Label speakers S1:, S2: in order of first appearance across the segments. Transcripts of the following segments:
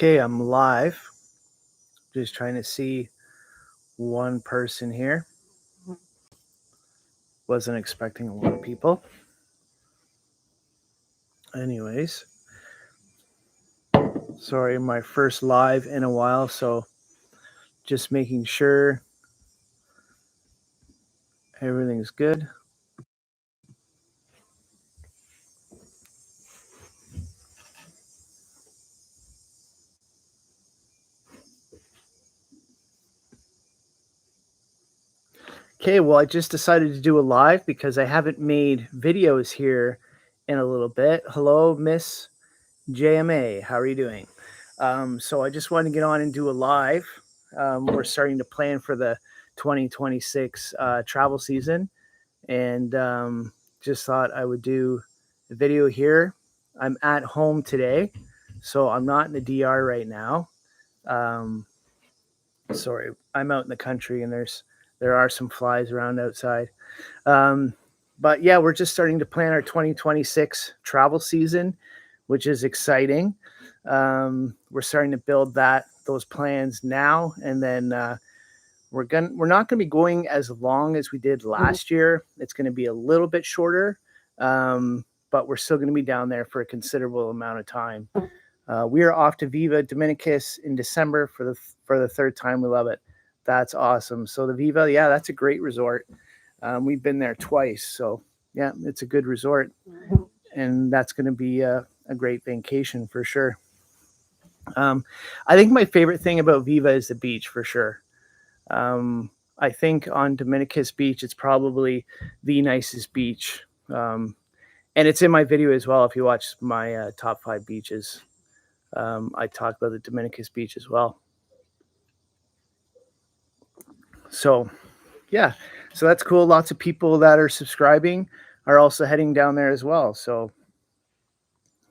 S1: Okay, I'm live. Just trying to see one person here. Wasn't expecting a lot of people. Anyways, sorry, my first live in a while, so just making sure everything's good. Okay, well, I just decided to do a live because I haven't made videos here in a little bit. Hello, Miss JMA. How are you doing? So I just wanted to get on and do a live. We're starting to plan for the 2026 travel season, and just thought I would do a video here. I'm at home today, so I'm not in the DR right now. Sorry, I'm out in the country, and there are some flies around outside. But yeah, we're just starting to plan our 2026 travel season, which is exciting. We're starting to build those plans now, and then we're not gonna be going as long as we did last year. It's gonna be a little bit shorter, but we're still gonna be down there for a considerable amount of time. We are off to Viva Dominicus in December for the third time. We love it. That's awesome. So the Viva, yeah, that's a great resort. We've been there twice, so yeah, it's a good resort, and that's going to be a great vacation for sure. I think my favorite thing about Viva is the beach for sure. I think on Dominicus Beach, it's probably the nicest beach, and it's in my video as well. If you watch my top 5 beaches, I talk about the Dominicus Beach as well. So yeah, so that's cool. Lots of people that are subscribing are also heading down there as well. So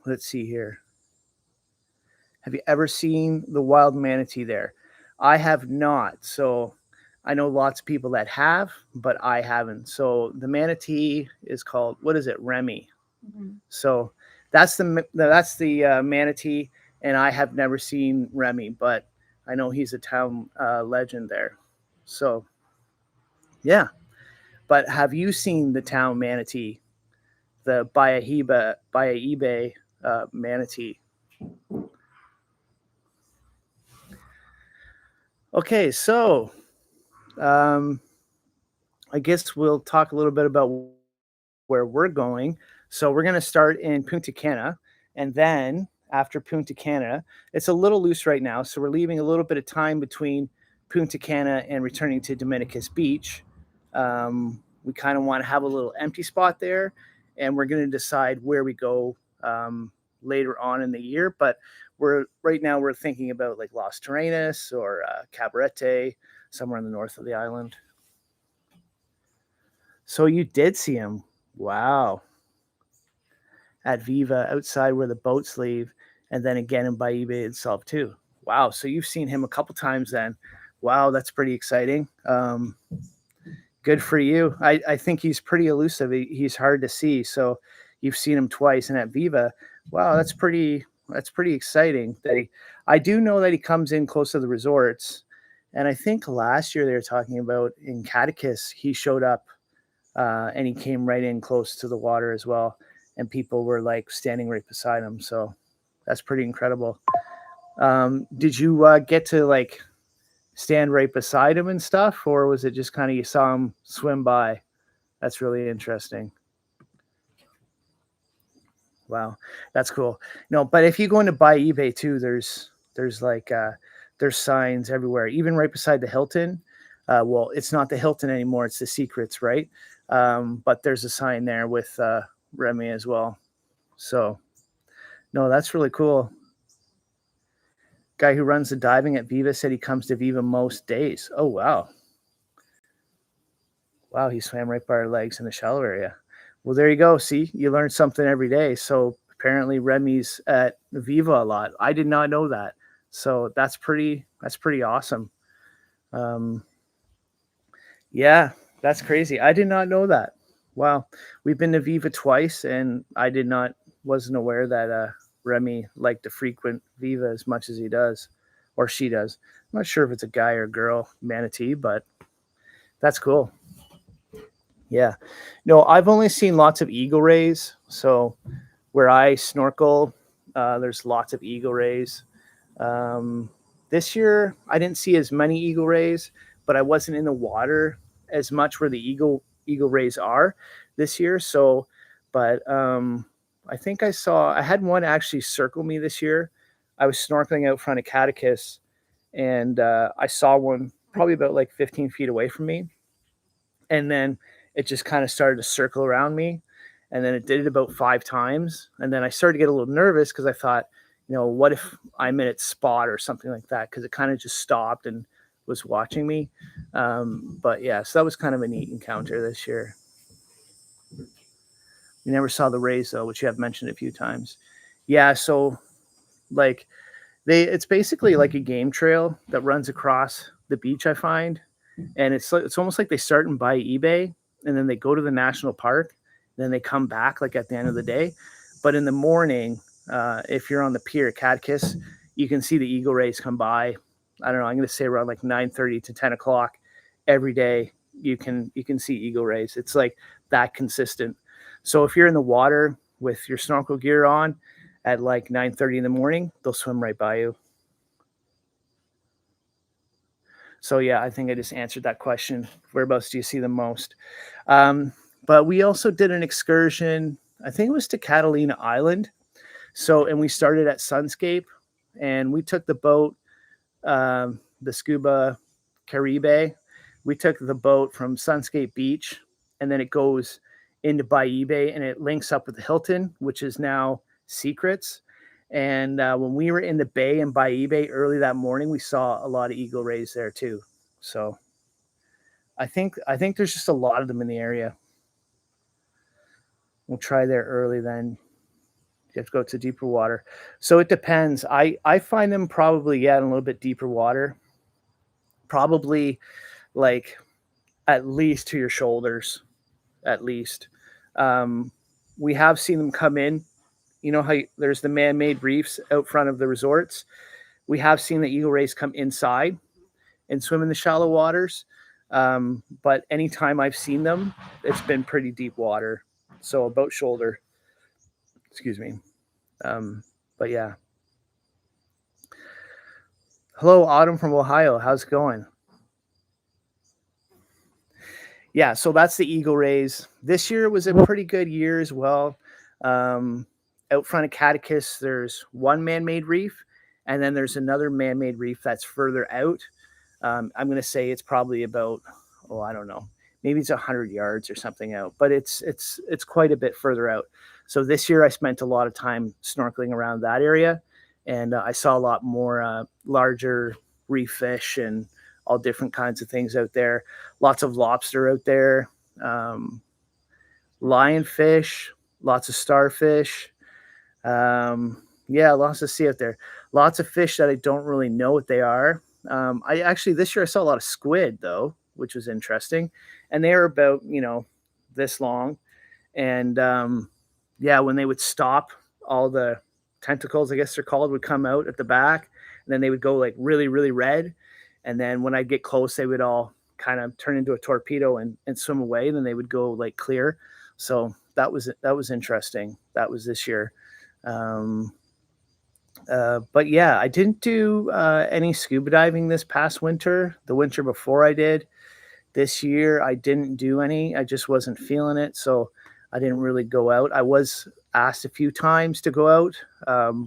S1: let's see here. Have you ever seen the wild manatee there? I have not. So I know lots of people that have, but I haven't. So the manatee is called, what is it? Remy. So that's the manatee, and I have never seen Remy, but I know he's a town legend there. So yeah. But have you seen the town manatee, the Bayahibe manatee? Okay, so I guess we'll talk a little bit about where we're going. So we're going to start in Punta Cana, and then after Punta Cana, it's a little loose right now, so we're leaving a little bit of time between Punta Cana and returning to Dominicus Beach. We kind of want to have a little empty spot there, and we're going to decide where we go later on in the year. But right now we're thinking about like Las Terrenas or Cabarete, somewhere in the north of the island. So you did see him. Wow. At Viva outside where the boats leave, and then again in Baibe itself too. Wow. So you've seen him a couple times then. Wow, that's pretty exciting. Good for you. I think he's pretty elusive. He's hard to see. So you've seen him twice, and at Viva, wow, that's pretty exciting. I do know that he comes in close to the resorts, and I think last year they were talking about in Catechus he showed up, and he came right in close to the water as well, and people were like standing right beside him. So that's pretty incredible. Did you get to like stand right beside him and stuff, or was it just kind of you saw him swim by? That's really interesting. Wow, that's cool. No, but if you go into Baibe too, there's like there's signs everywhere, even right beside the Hilton. Well, it's not the Hilton anymore; it's the Secrets, right? But there's a sign there with Remy as well. So, no, that's really cool. Guy who runs the diving at Viva said he comes to Viva most days. Oh wow, wow, he swam right by our legs in the shallow area. Well, there you go. See, you learn something every day. So apparently Remy's at Viva a lot. I did not know that. So that's pretty awesome. Yeah, that's crazy. I did not know that. Wow. We've been to Viva twice, and I wasn't aware that Remy like to frequent Viva as much as he does, or she does. I'm not sure if it's a guy or girl manatee, but that's cool. Yeah. No, I've only seen lots of eagle rays. So where I snorkel, there's lots of eagle rays. Um, this year, I didn't see as many eagle rays, but I wasn't in the water as much where the eagle rays are this year. So, but I think I had one actually circle me this year. I was snorkeling out front of Catechus, and I saw one probably about like 15 feet away from me, and then it just kind of started to circle around me, and then it did it about 5 times, and then I started to get a little nervous because I thought, what if I'm in its spot or something like that, because it kind of just stopped and was watching me. But yeah, so that was kind of a neat encounter this year. We never saw the rays though, which you have mentioned a few times. Yeah, so like it's basically like a game trail that runs across the beach, I find. And it's almost like they start in by eBay, and then they go to the national park, and then they come back like at the end of the day. But in the morning, if you're on the pier at Catechus, you can see the eagle rays come by. I don't know, I'm going to say around like 9:30 to 10 o'clock every day. You can see eagle rays. It's like that consistent. So if you're in the water with your snorkel gear on at like 9:30 in the morning, they'll swim right by you. So yeah, I think I just answered that question. Whereabouts do you see them most? But we also did an excursion. I think it was to Catalina Island. So, and we started at Sunscape, and we took the boat, the Scuba Caribe. We took the boat from Sunscape Beach, and then it goes into Baibe, and it links up with the Hilton, which is now Secrets. And when we were in the bay in Baibe early that morning, we saw a lot of eagle rays there too. So I think there's just a lot of them in the area. We'll try there early then. You have to go to deeper water. So it depends. I find them probably, in a little bit deeper water. Probably like at least to your shoulders, at least. We have seen them come in. You know how there's the man-made reefs out front of the resorts? We have seen the eagle rays come inside and swim in the shallow waters. But anytime I've seen them, it's been pretty deep water. So about shoulder. Excuse me. But yeah. Hello, Autumn from Ohio. How's it going? Yeah, so that's the eagle rays. This year was a pretty good year as well. Out front of Catechus, there's one man-made reef, and then there's another man-made reef that's further out. I'm going to say it's probably about, I don't know, maybe it's 100 yards or something out, but it's quite a bit further out. So this year I spent a lot of time snorkeling around that area, and I saw a lot more larger reef fish and all different kinds of things out there. Lots of lobster out there, lionfish, lots of starfish. Lots to see out there. Lots of fish that I don't really know what they are. I actually, this year I saw a lot of squid though, which was interesting. And they were about, this long. And, when they would stop, all the tentacles, I guess they're called, would come out at the back, and then they would go like really, really red. And then when I get close, they would all kind of turn into a torpedo and swim away. And then they would go like clear. So that was interesting. That was this year. But yeah, I didn't do any scuba diving this past winter. The winter before I did. This year I didn't do any. I just wasn't feeling it, so I didn't really go out. I was asked a few times to go out,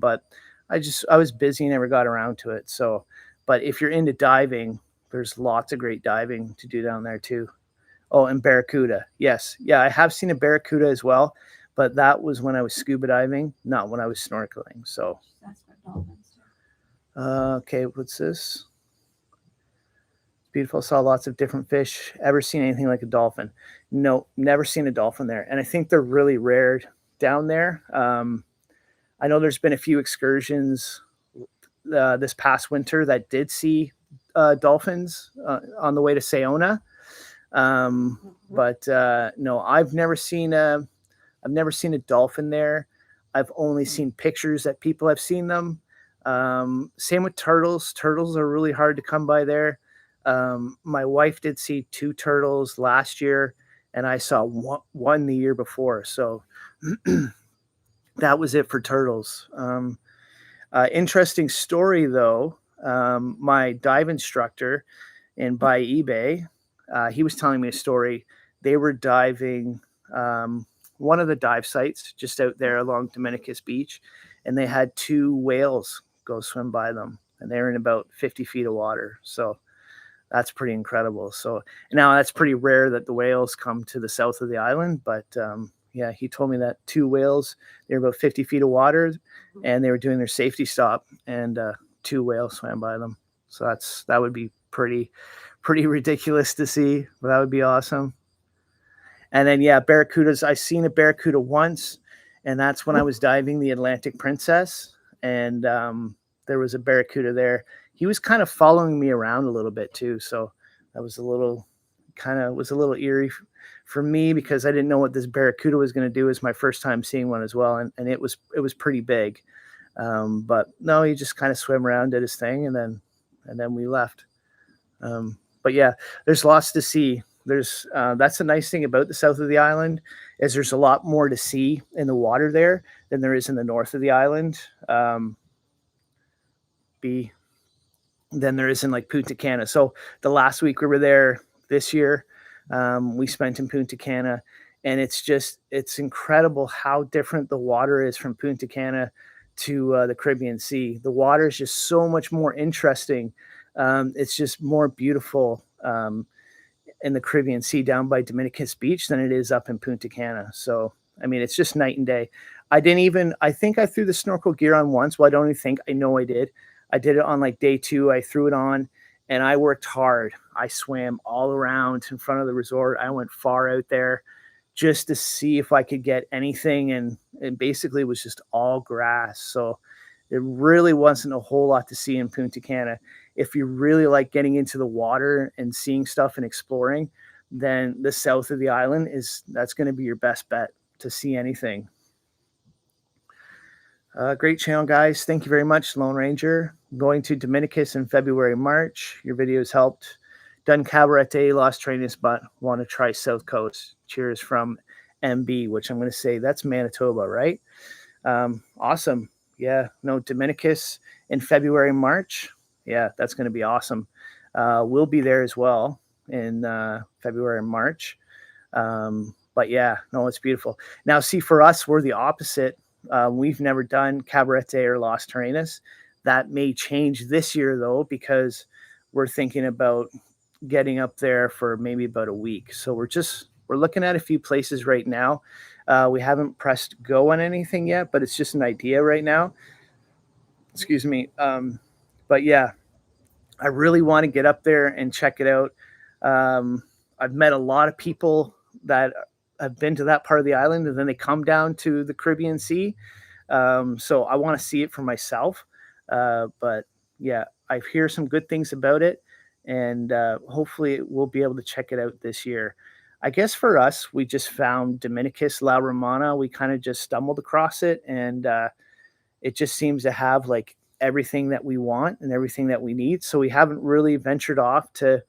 S1: but I was busy and never got around to it. So, but if you're into diving, there's lots of great diving to do down there too. Oh, and barracuda. Yes. Yeah, I have seen a barracuda as well, but that was when I was scuba diving, not when I was snorkeling. So
S2: That's what dolphins do.
S1: okay, what's this? Beautiful. Saw lots of different fish. Ever seen anything like a dolphin? No, never seen a dolphin there. And I think they're really rare down there. I know there's been a few excursions this past winter that did see dolphins on the way to Sayona. But no, I've never seen a dolphin there. I've only seen pictures that people have seen them. Same with turtles. Turtles are really hard to come by there. My wife did see 2 turtles last year, and I saw one the year before. So that was it for turtles. Interesting story though. My dive instructor in by eBay, he was telling me a story. They were diving one of the dive sites just out there along Dominicus Beach, and they had 2 whales go swim by them, and they were in about 50 feet of water. So that's pretty incredible. So now that's pretty rare that the whales come to the south of the island, but yeah, he told me that 2 whales, they were about 50 feet of water, and they were doing their safety stop, and 2 whales swam by them. So that would be pretty ridiculous to see, but that would be awesome. And then yeah, barracudas. I seen a barracuda once, and that's when I was diving the Atlantic Princess, and there was a barracuda there. He was kind of following me around a little bit too, so that was a little eerie for me because I didn't know what this barracuda was going to do. It was my first time seeing one as well, and it was pretty big. But no, he just kind of swam around, did his thing, and then we left. But yeah, there's lots to see. There's that's the nice thing about the south of the island is there's a lot more to see in the water there than there is in the north of the island. Than there is in like Punta Cana. So the last week we were there this year, we spent in Punta Cana, and it's incredible how different the water is from Punta Cana to the Caribbean Sea. The water is just so much more interesting. It's just more beautiful in the Caribbean Sea down by Dominicus Beach than it is up in Punta Cana. So, I mean, it's just night and day. I think I threw the snorkel gear on once. Well, I don't even think, I know I did. I did it on like day 2. I threw it on and I worked hard. I swam all around in front of the resort. I went far out there just to see if I could get anything. And basically it was just all grass. So it really wasn't a whole lot to see in Punta Cana. If you really like getting into the water and seeing stuff and exploring, then the south of the island that's going to be your best bet to see anything. Great channel, guys. Thank you very much, Lone Ranger. Going to Dominicus in February, March. Your videos helped. Done Cabarete, Lost Trainers, but want to try South Coast. Cheers from MB, which I'm going to say that's Manitoba, right? Awesome. Yeah, no, Dominicus in February, March. Yeah, that's going to be awesome. We'll be there as well in February and March. But yeah, no, it's beautiful. Now, see, for us, we're the opposite. We've never done Cabarete or Los Terrenos. That may change this year, though, because we're thinking about getting up there for maybe about a week. So we're looking at a few places right now. We haven't pressed go on anything yet, but it's just an idea right now. Excuse me. But yeah, I really want to get up there and check it out. I've met a lot of people that have been to that part of the island, and then they come down to the Caribbean Sea. So I want to see it for myself. But yeah, I hear some good things about it, and hopefully we'll be able to check it out this year. I guess for us, we just found Dominicus La Romana. We kind of just stumbled across it, and it just seems to have like everything that we want and everything that we need. So we haven't really ventured off to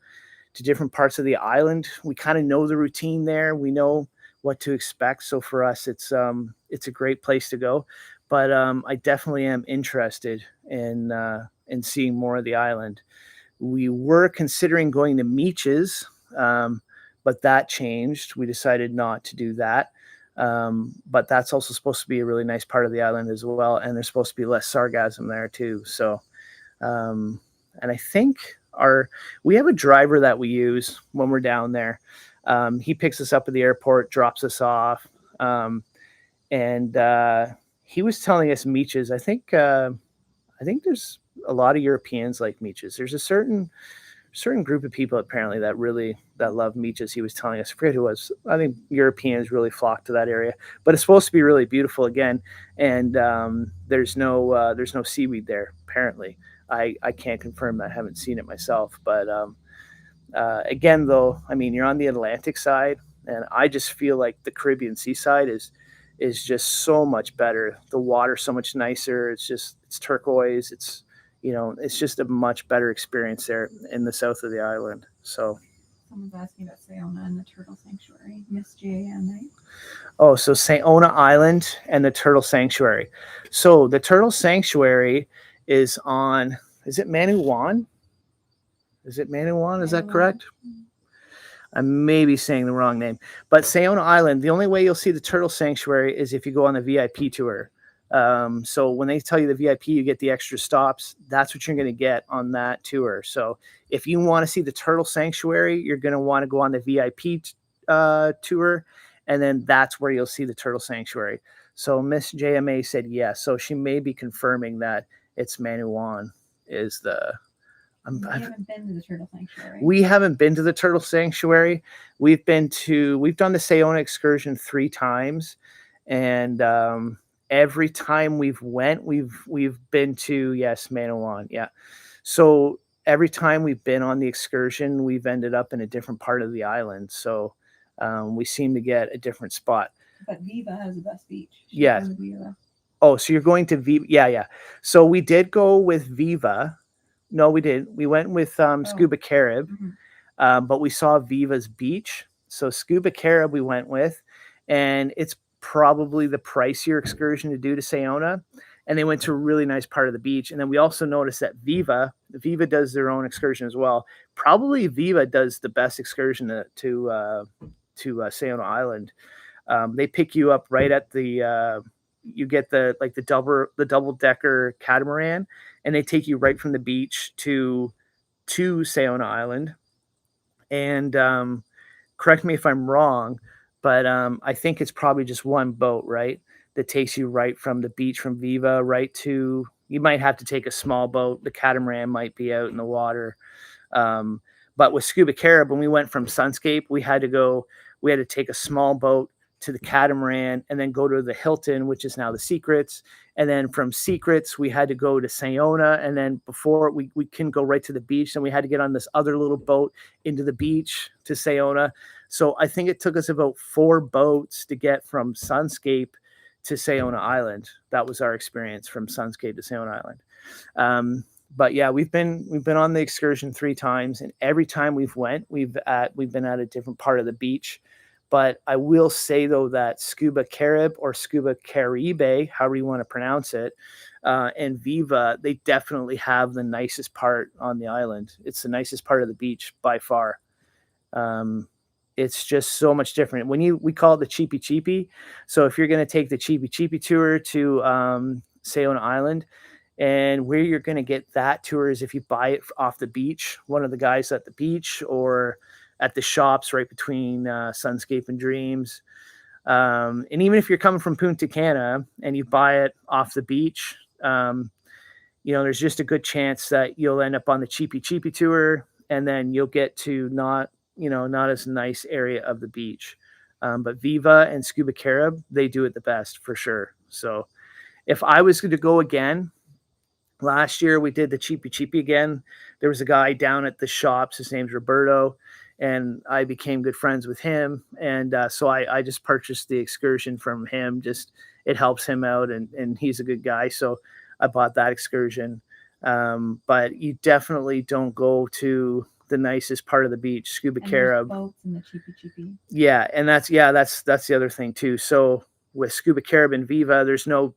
S1: different parts of the island. We kind of know the routine there. We know what to expect. So for us, it's a great place to go. But I definitely am interested in seeing more of the island. We were considering going to Meaches, but that changed. We decided not to do that. But that's also supposed to be a really nice part of the island as well. And there's supposed to be less sargassum there too. So, and I think we have a driver that we use when we're down there. He picks us up at the airport, drops us off. And he was telling us Meaches. I think there's a lot of Europeans like Meaches. There's a certain group of people apparently that love Meaches. He was telling us, I forget who it was. I think Europeans really flock to that area, but it's supposed to be really beautiful again. And there's no seaweed there apparently. I can't confirm that. I haven't seen it myself, but again, though, I mean, you're on the Atlantic side, and I just feel like the Caribbean seaside is is just so much better. The water's so much nicer. It's turquoise. It's just a much better experience there in the south of the island. So,
S2: Someone's asking about Sayona and the Turtle Sanctuary. Miss JMA.
S1: oh, so Sayona Island and the Turtle Sanctuary. So the Turtle Sanctuary is on, is it Manuwan? Is it Manuwan? Is that correct? I may be saying the wrong name, but Sayona Island, the only way you'll see the Turtle Sanctuary is if you go on the VIP tour. So when they tell you the VIP, you get the extra stops. That's what you're going to get on that tour. So if you want to see the Turtle Sanctuary, you're going to want to go on the VIP tour, and then that's where you'll see the Turtle Sanctuary. So Miss JMA said yes. So she may be confirming that it's Manuwan is the.
S2: We haven't been to the Turtle Sanctuary.
S1: We haven't been to the Turtle Sanctuary. We've done the Sayona excursion 3 times, and every time we've been to, yes, Manawan, yeah. So every time we've been on the excursion, we've ended up in a different part of the island. So we seem to get a different spot.
S2: But Viva has the best beach.
S1: Yeah. Oh, so you're going to Viva? Yeah. So we did go with Viva. No, we didn't. We went with Scuba Carib, but we saw Viva's beach. So Scuba Carib we went with, and it's probably the pricier excursion to do to Sayona. And they went to a really nice part of the beach. And then we also noticed that Viva does their own excursion as well. Probably Viva does the best excursion to Sayona Island. They pick you up right at the you get the double decker catamaran, and they take you right from the beach to Sayona Island. And correct me if I'm wrong, but I think it's probably just one boat, right, that takes you right from the beach from Viva right to. You might have to take a small boat. The catamaran might be out in the water. But with Scuba Carib, when we went from Sunscape, we had to take a small boat to the catamaran and then go to the Hilton, which is now the Secrets. And then from Secrets, we had to go to Sayona. And then before we couldn't go right to the beach, and we had to get on this other little boat into the beach to Sayona. So I think it took us about 4 boats to get from Sunscape to Sayona Island. That was our experience from Sunscape to Sayona Island. But yeah, we've been on the excursion 3 times, and every time we've been at a different part of the beach. But I will say, though, that Scuba Carib or Scuba Caribe, however you want to pronounce it, and Viva, they definitely have the nicest part on the island. It's the nicest part of the beach by far. It's just so much different. We call it the Cheapy Cheapy. So if you're going to take the Cheapy Cheapy tour to Sayona Island, and where you're going to get that tour is if you buy it off the beach, one of the guys at the beach, or at the shops right between Sunscape and Dreams. And even if you're coming from Punta Cana and you buy it off the beach, there's just a good chance that you'll end up on the Cheapy Cheapy tour, and then you'll get to not as nice area of the beach. But Viva and Scuba Carib, they do it the best for sure. So if I was going to go again, last year we did the Cheapy Cheapy again. There was a guy down at the shops. His name's Roberto. And I became good friends with him. And so I just purchased the excursion from him. Just it helps him out, and he's a good guy. So I bought that excursion. But you definitely don't go to the nicest part of the beach, Scuba Carib.
S2: Boats and the Cheapy Cheapy.
S1: Yeah, and that's the other thing too. So with Scuba Carib and Viva, there's no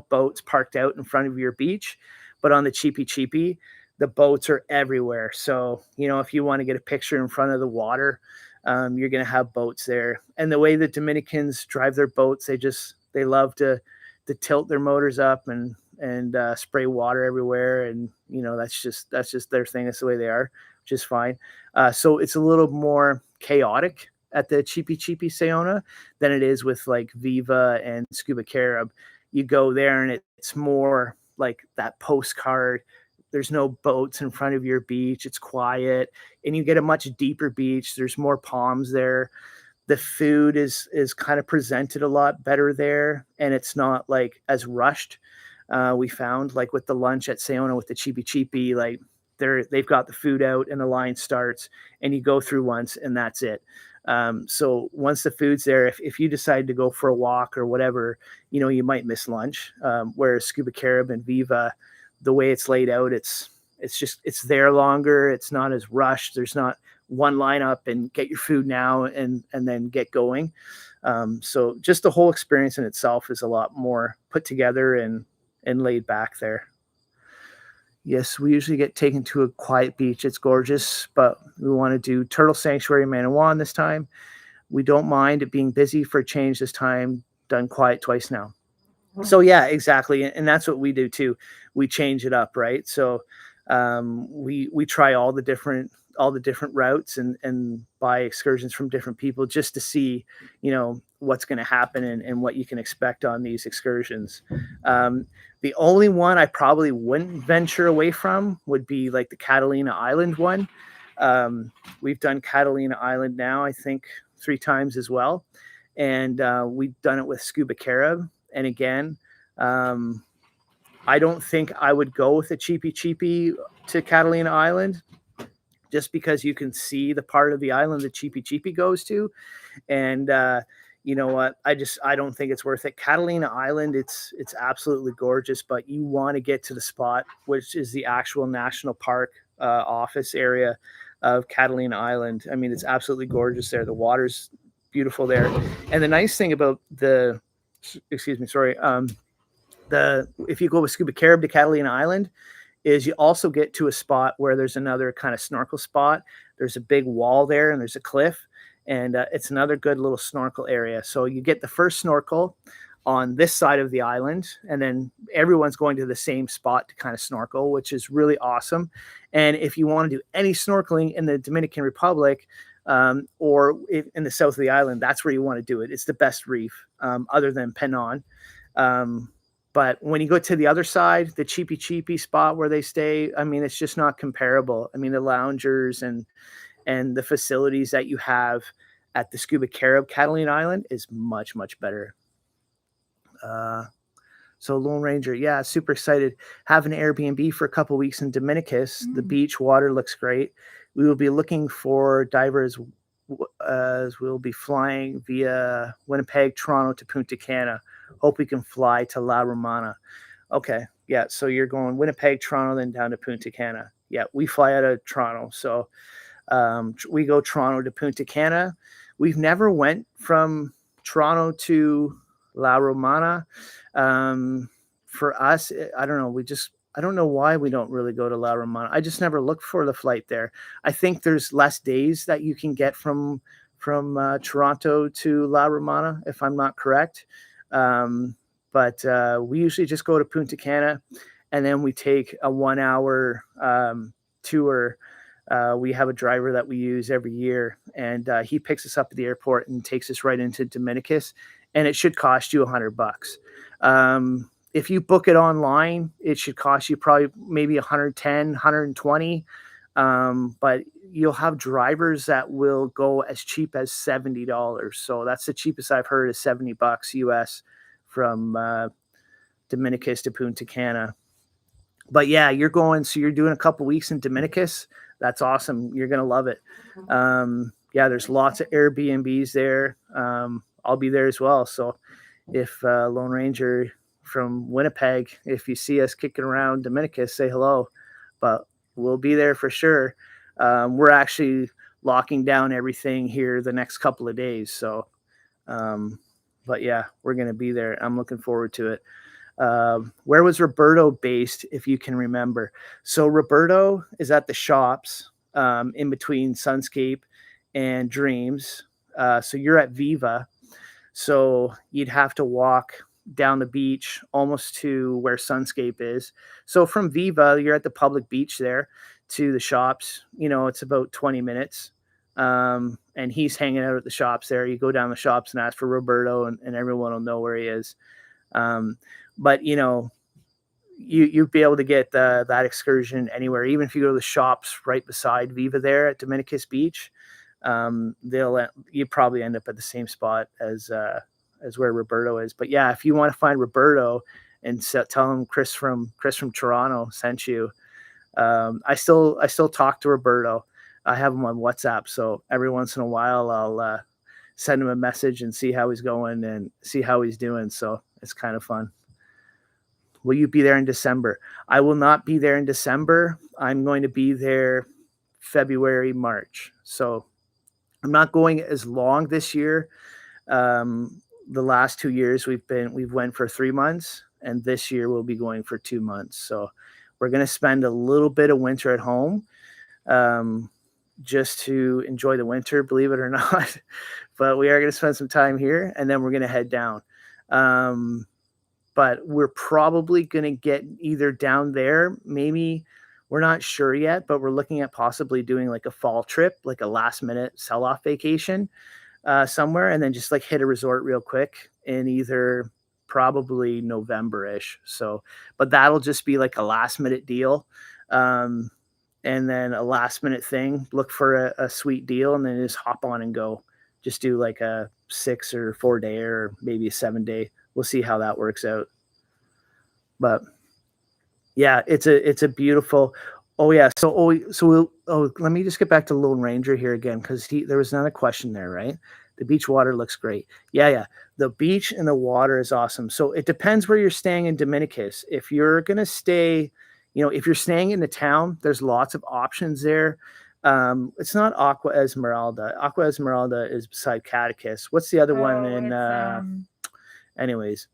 S1: boats parked out in front of your beach, but on the Cheapy Cheapy, the boats are everywhere. So, if you want to get a picture in front of the water, you're going to have boats there. And the way the Dominicans drive their boats, they love to tilt their motors up and spray water everywhere. And, that's just their thing. That's the way they are, which is fine. So it's a little more chaotic at the Cheapy Cheapy Sayona than it is with like Viva and Scuba Carib. You go there and it's more like that postcard. There's no boats in front of your beach. It's quiet, and you get a much deeper beach. There's more palms there. The food is kind of presented a lot better there, and it's not like as rushed. We found like with the lunch at Sayona with the Cheapy Cheapy, like they've got the food out and the line starts, and you go through once and that's it. So once the food's there, if you decide to go for a walk or whatever, you might miss lunch. Whereas Scuba Carib and Viva, the way it's laid out, it's there longer. It's not as rushed. There's not one lineup and get your food now and then get going. So just the whole experience in itself is a lot more put together and laid back there. Yes, we usually get taken to a quiet beach. It's gorgeous, but we want to do Turtle Sanctuary Manawan this time. We don't mind it being busy for a change this time. Done quiet twice now. So yeah, exactly, and that's what we do too. We change it up, right? So we try all the different routes and buy excursions from different people just to see, what's going to happen and what you can expect on these excursions. The only one I probably wouldn't venture away from would be like the Catalina Island one. We've done Catalina Island now, I think 3 times as well. And we've done it with Scuba Carib. And again, I don't think I would go with a cheapy to Catalina Island, just because you can see the part of the island that cheapy goes to. And you know what? I don't think it's worth it. Catalina Island, it's absolutely gorgeous, but you want to get to the spot, which is the actual national park office area of Catalina Island. I mean, it's absolutely gorgeous there. The water's beautiful there. And the nice thing about if you go with Scuba Carib to Catalina Island, is you also get to a spot where there's another kind of snorkel spot. There's a big wall there and there's a cliff, and it's another good little snorkel area. So you get the first snorkel on this side of the island, and then everyone's going to the same spot to kind of snorkel, which is really awesome. And if you want to do any snorkeling in the Dominican Republic, or in the south of the island, that's where you want to do it. It's the best reef, other than Penon. But when you go to the other side, the cheapy spot where they stay, I mean, it's just not comparable. I mean, the loungers and the facilities that you have at the Scuba Carib Catalina Island is much better. So Lone Ranger, yeah, super excited. Have an Airbnb for a couple weeks in Dominicus. The beach water looks great. We will be looking for divers as we'll be flying via Winnipeg, Toronto to Punta Cana. Hope we can fly to La Romana. Okay, yeah, so you're going Winnipeg, Toronto, then down to Punta Cana. Yeah, we fly out of Toronto, so we go Toronto to Punta Cana. We've never went from Toronto to La Romana. For us, I don't know. I don't know why we don't really go to La Romana. I just never looked for the flight there. I think there's less days that you can get from Toronto to La Romana, if I'm not correct. But we usually just go to Punta Cana, and then we take a 1-hour tour. We have a driver that we use every year, and he picks us up at the airport and takes us right into Dominicus, and it should cost you $100. If you book it online, it should cost you probably maybe 110, 120. But you'll have drivers that will go as cheap as $70. So that's the cheapest I've heard is $70 US from Dominicus to Punta Cana. But yeah, you're doing a couple weeks in Dominicus. That's awesome. You're going to love it. Yeah, there's lots of Airbnbs there. I'll be there as well. So if Lone Ranger from Winnipeg, if you see us kicking around Dominicus, say hello. But we'll be there for sure. We're actually locking down everything here the next couple of days. So, but yeah, we're going to be there. I'm looking forward to it. Where was Roberto based, if you can remember? So Roberto is at the shops in between Sunscape and Dreams. So you're at Viva. So you'd have to walk down the beach almost to where Sunscape is. So from Viva, you're at the public beach there to the shops. It's about 20 minutes. And he's hanging out at the shops there. You go down the shops and ask for Roberto, and everyone will know where he is. But you'd be able to get that excursion anywhere, even if you go to the shops right beside Viva there at Dominicus Beach. You probably end up at the same spot as where Roberto is. But yeah, if you want to find Roberto and tell him Chris from Toronto sent you. I still talk to Roberto. I have him on WhatsApp, so every once in a while I'll send him a message and see how he's going and see how he's doing. So it's kind of fun. Will you be there in December? I will not be there in December. I'm going to be there February, March. So I'm not going as long this year. The last 2 years we've went for 3 months, and this year we'll be going for 2 months. So we're going to spend a little bit of winter at home, just to enjoy the winter, believe it or not. But we are going to spend some time here, and then we're going to head down. But we're probably going to get either down there, maybe, we're not sure yet, but we're looking at possibly doing like a fall trip, like a last minute sell-off vacation somewhere, and then just like hit a resort real quick in either probably November-ish. So, but that'll just be like a last minute deal. And then a last minute thing, look for a sweet deal, and then just hop on and go. Just do like a 6 or 4 day or maybe a 7 day. We'll see how that works out. But yeah, it's a beautiful. Oh yeah, let me just get back to Lone Ranger here again, because there was another question there, right? The beach water looks great. Yeah. The beach and the water is awesome. So it depends where you're staying in Dominicus. If you're gonna stay, if you're staying in the town, there's lots of options there. It's not Aqua Esmeralda. Aqua Esmeralda is beside Catechus. What's the other one in? Anyways,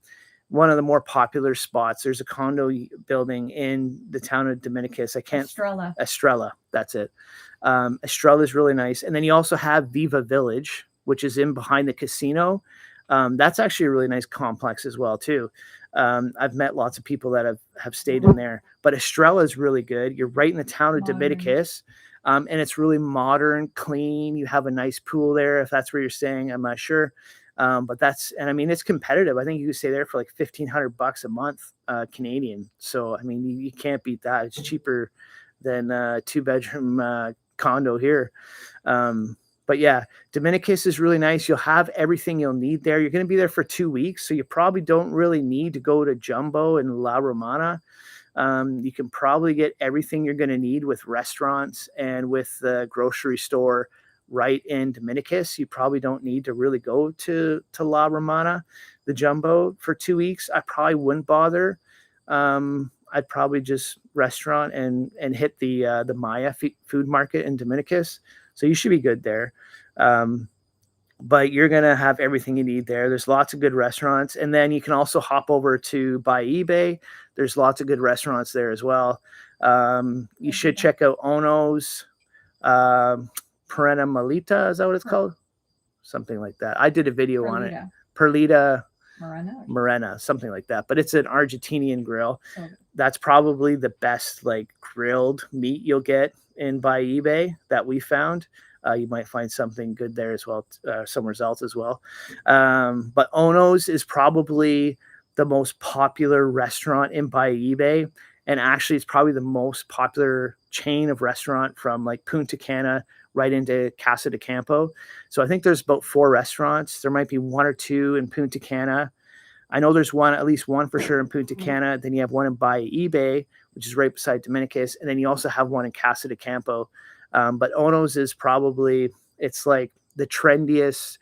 S1: one of the more popular spots. There's a condo building in the town of Dominicus. Estrella. That's it. Estrella is really nice. And then you also have Viva Village, which is in behind the casino. That's actually a really nice complex as well too. I've met lots of people that have stayed in there, but Estrella is really good. You're right in the town of Dominicus. And it's really modern, clean. You have a nice pool there if that's where you're staying. I'm not sure. But it's competitive. I think you can stay there for like $1,500 a month, Canadian. So, I mean, you can't beat that. It's cheaper than a 2-bedroom condo here. But yeah, Dominicus is really nice. You'll have everything you'll need there. You're going to be there for 2 weeks, so you probably don't really need to go to Jumbo and La Romana. You can probably get everything you're going to need with restaurants and with the grocery store right in Dominicus. You probably don't need to really go to La Romana, the Jumbo, for 2 weeks. I probably wouldn't bother. I'd probably just restaurant and hit the Maya food market in Dominicus. So you should be good there. But you're going to have everything you need there. There's lots of good restaurants. And then you can also hop over to Bay. There's lots of good restaurants there as well. You should check out Ono's. Perena Malita, is that what it's called? Something like that. I did a video on it. Perlita Morena, something like that. But it's an Argentinian grill. That's probably the best like grilled meat you'll get in Bay that we found. You might find something good there as well, somewhere else as well. But Ono's is probably the most popular restaurant in Bay. And actually, it's probably the most popular chain of restaurant from like Punta Cana right into Casa de Campo. So I think there's about 4 restaurants. There might be 1 or 2 in Punta Cana. I know there's at least one for sure in Punta Cana. Then you have one in Bay, which is right beside Dominicus. And then you also have one in Casa de Campo. But Ono's is probably, it's like the trendiest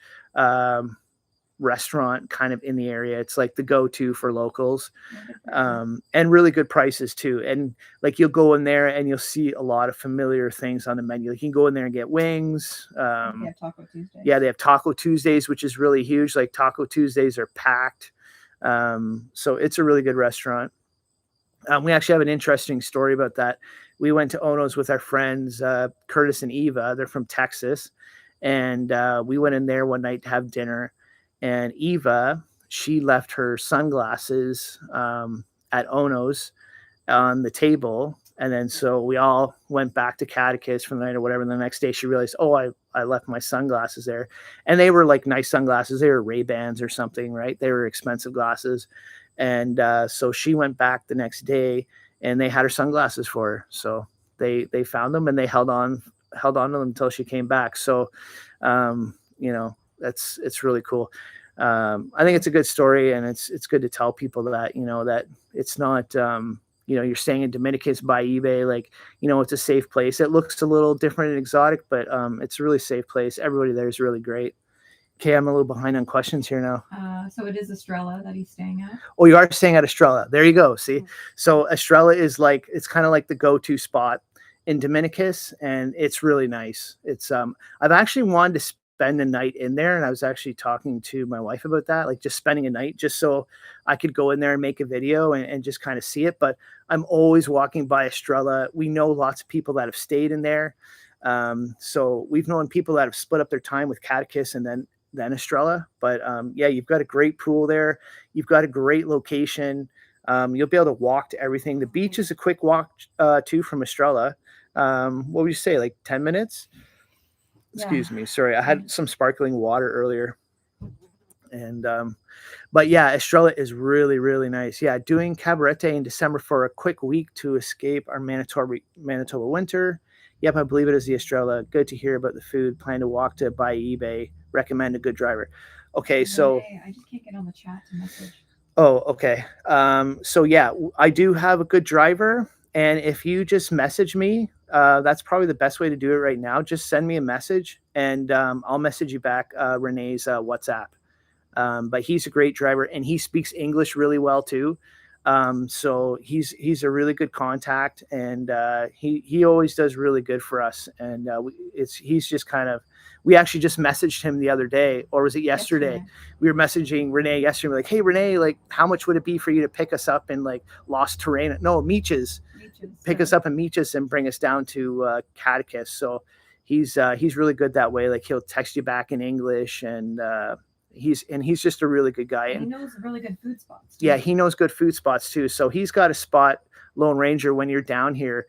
S1: restaurant kind of in the area. It's like the go-to for locals, and really good prices too. And like you'll go in there and you'll see a lot of familiar things on the menu. Like you can go in there and get wings.
S2: They have Taco Tuesdays.
S1: Yeah, they have Taco Tuesdays, which is really huge. Like Taco Tuesdays are packed. So it's a really good restaurant. We actually have an interesting story about that. We went to Ono's with our friends, Curtis and Eva. They're from Texas. And we went in there one night to have dinner. And Eva, she left her sunglasses at Ono's on the table. And then so we all went back to Catechus for the night or whatever. And the next day she realized, I left my sunglasses there. And they were like nice sunglasses. They were Ray-Bans or something, right? They were expensive glasses. And so she went back the next day and they had her sunglasses for her. So they found them and they held on to them until she came back. So, it's really cool. I think it's a good story, and it's good to tell people that, that it's not, you're staying in Dominicus by eBay. Like, it's a safe place. It looks a little different and exotic, but it's a really safe place. Everybody there is really great. Okay, I'm a little behind on questions here now.
S2: So it is Estrella that he's staying at?
S1: Oh, you are staying at Estrella. There you go. See? So Estrella is it's kind of like the go-to spot in Dominicus, and it's really nice. It's I've actually wanted to spend a night in there, and I was actually talking to my wife about that, like just spending a night just so I could go in there and make a video and just kind of see it. But I'm always walking by Estrella. We know lots of people that have stayed in there. So we've known people that have split up their time with Catechus and then Estrella. But yeah, you've got a great pool there. You've got a great location. You'll be able to walk to everything. The beach is a quick walk too from Estrella. What would you say, like 10 minutes? Excuse me. Sorry, I had some sparkling water earlier. And but yeah, Estrella is really, really nice. Yeah, doing Cabarete in December for a quick week to escape our Manitoba winter. Yep, I believe it is the Estrella. Good to hear about the food. Plan to walk to by eBay. Recommend a good driver. Okay, so
S2: I just can't get on the chat to message.
S1: Oh, okay. So yeah, I do have a good driver, and if you just message me, that's probably the best way to do it right now. Just send me a message, and I'll message you back Renee's WhatsApp. But he's a great driver, and he speaks English really well too. So he's a really good contact, and he always does really good for us. And he's just kind of, we actually just messaged him the other day, or was it yesterday? We were messaging Renee yesterday. We're like, hey Renee, like how much would it be for you to pick us up in like Lost Terrain? No, Meaches. Pick us up in Meaches and bring us down to Catechus. So he's really good that way. Like he'll text you back in English, and he's just a really good guy.
S2: And he knows really good food spots too.
S1: Yeah, he knows good food spots too. So he's got a spot, Lone Ranger, when you're down here,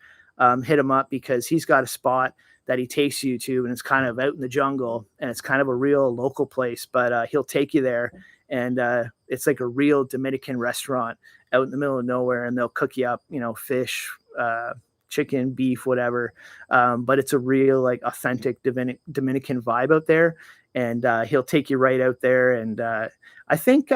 S1: hit him up, because he's got a spot that he takes you to, and it's kind of out in the jungle, and it's kind of a real local place, but he'll take you there, and it's like a real Dominican restaurant out in the middle of nowhere, and they'll cook you up, fish, chicken, beef, whatever. But it's a real like authentic Dominican vibe out there. And he'll take you right out there. And I think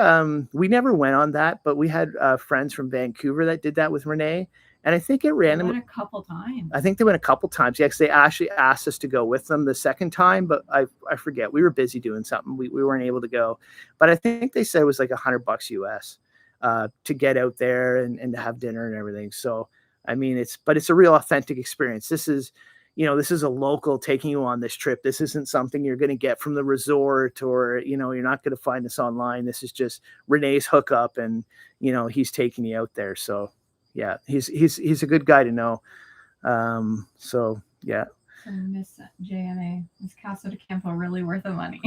S1: we never went on that, but we had friends from Vancouver that did that with Renee. And I think it ran.
S2: They went a couple times.
S1: I think they went a couple times. Yeah, because they actually asked us to go with them the second time, but I forget. We were busy doing something. We weren't able to go. But I think they said it was like $100 US to get out there and to have dinner and everything. So I mean, it's a real authentic experience. This is a local taking you on this trip. This isn't something you're going to get from the resort, or, you're not going to find this online. This is just Renee's hookup, and, he's taking you out there. So yeah, he's a good guy to know. So yeah.
S2: So Miss JMA, is Casa de Campo really worth the money?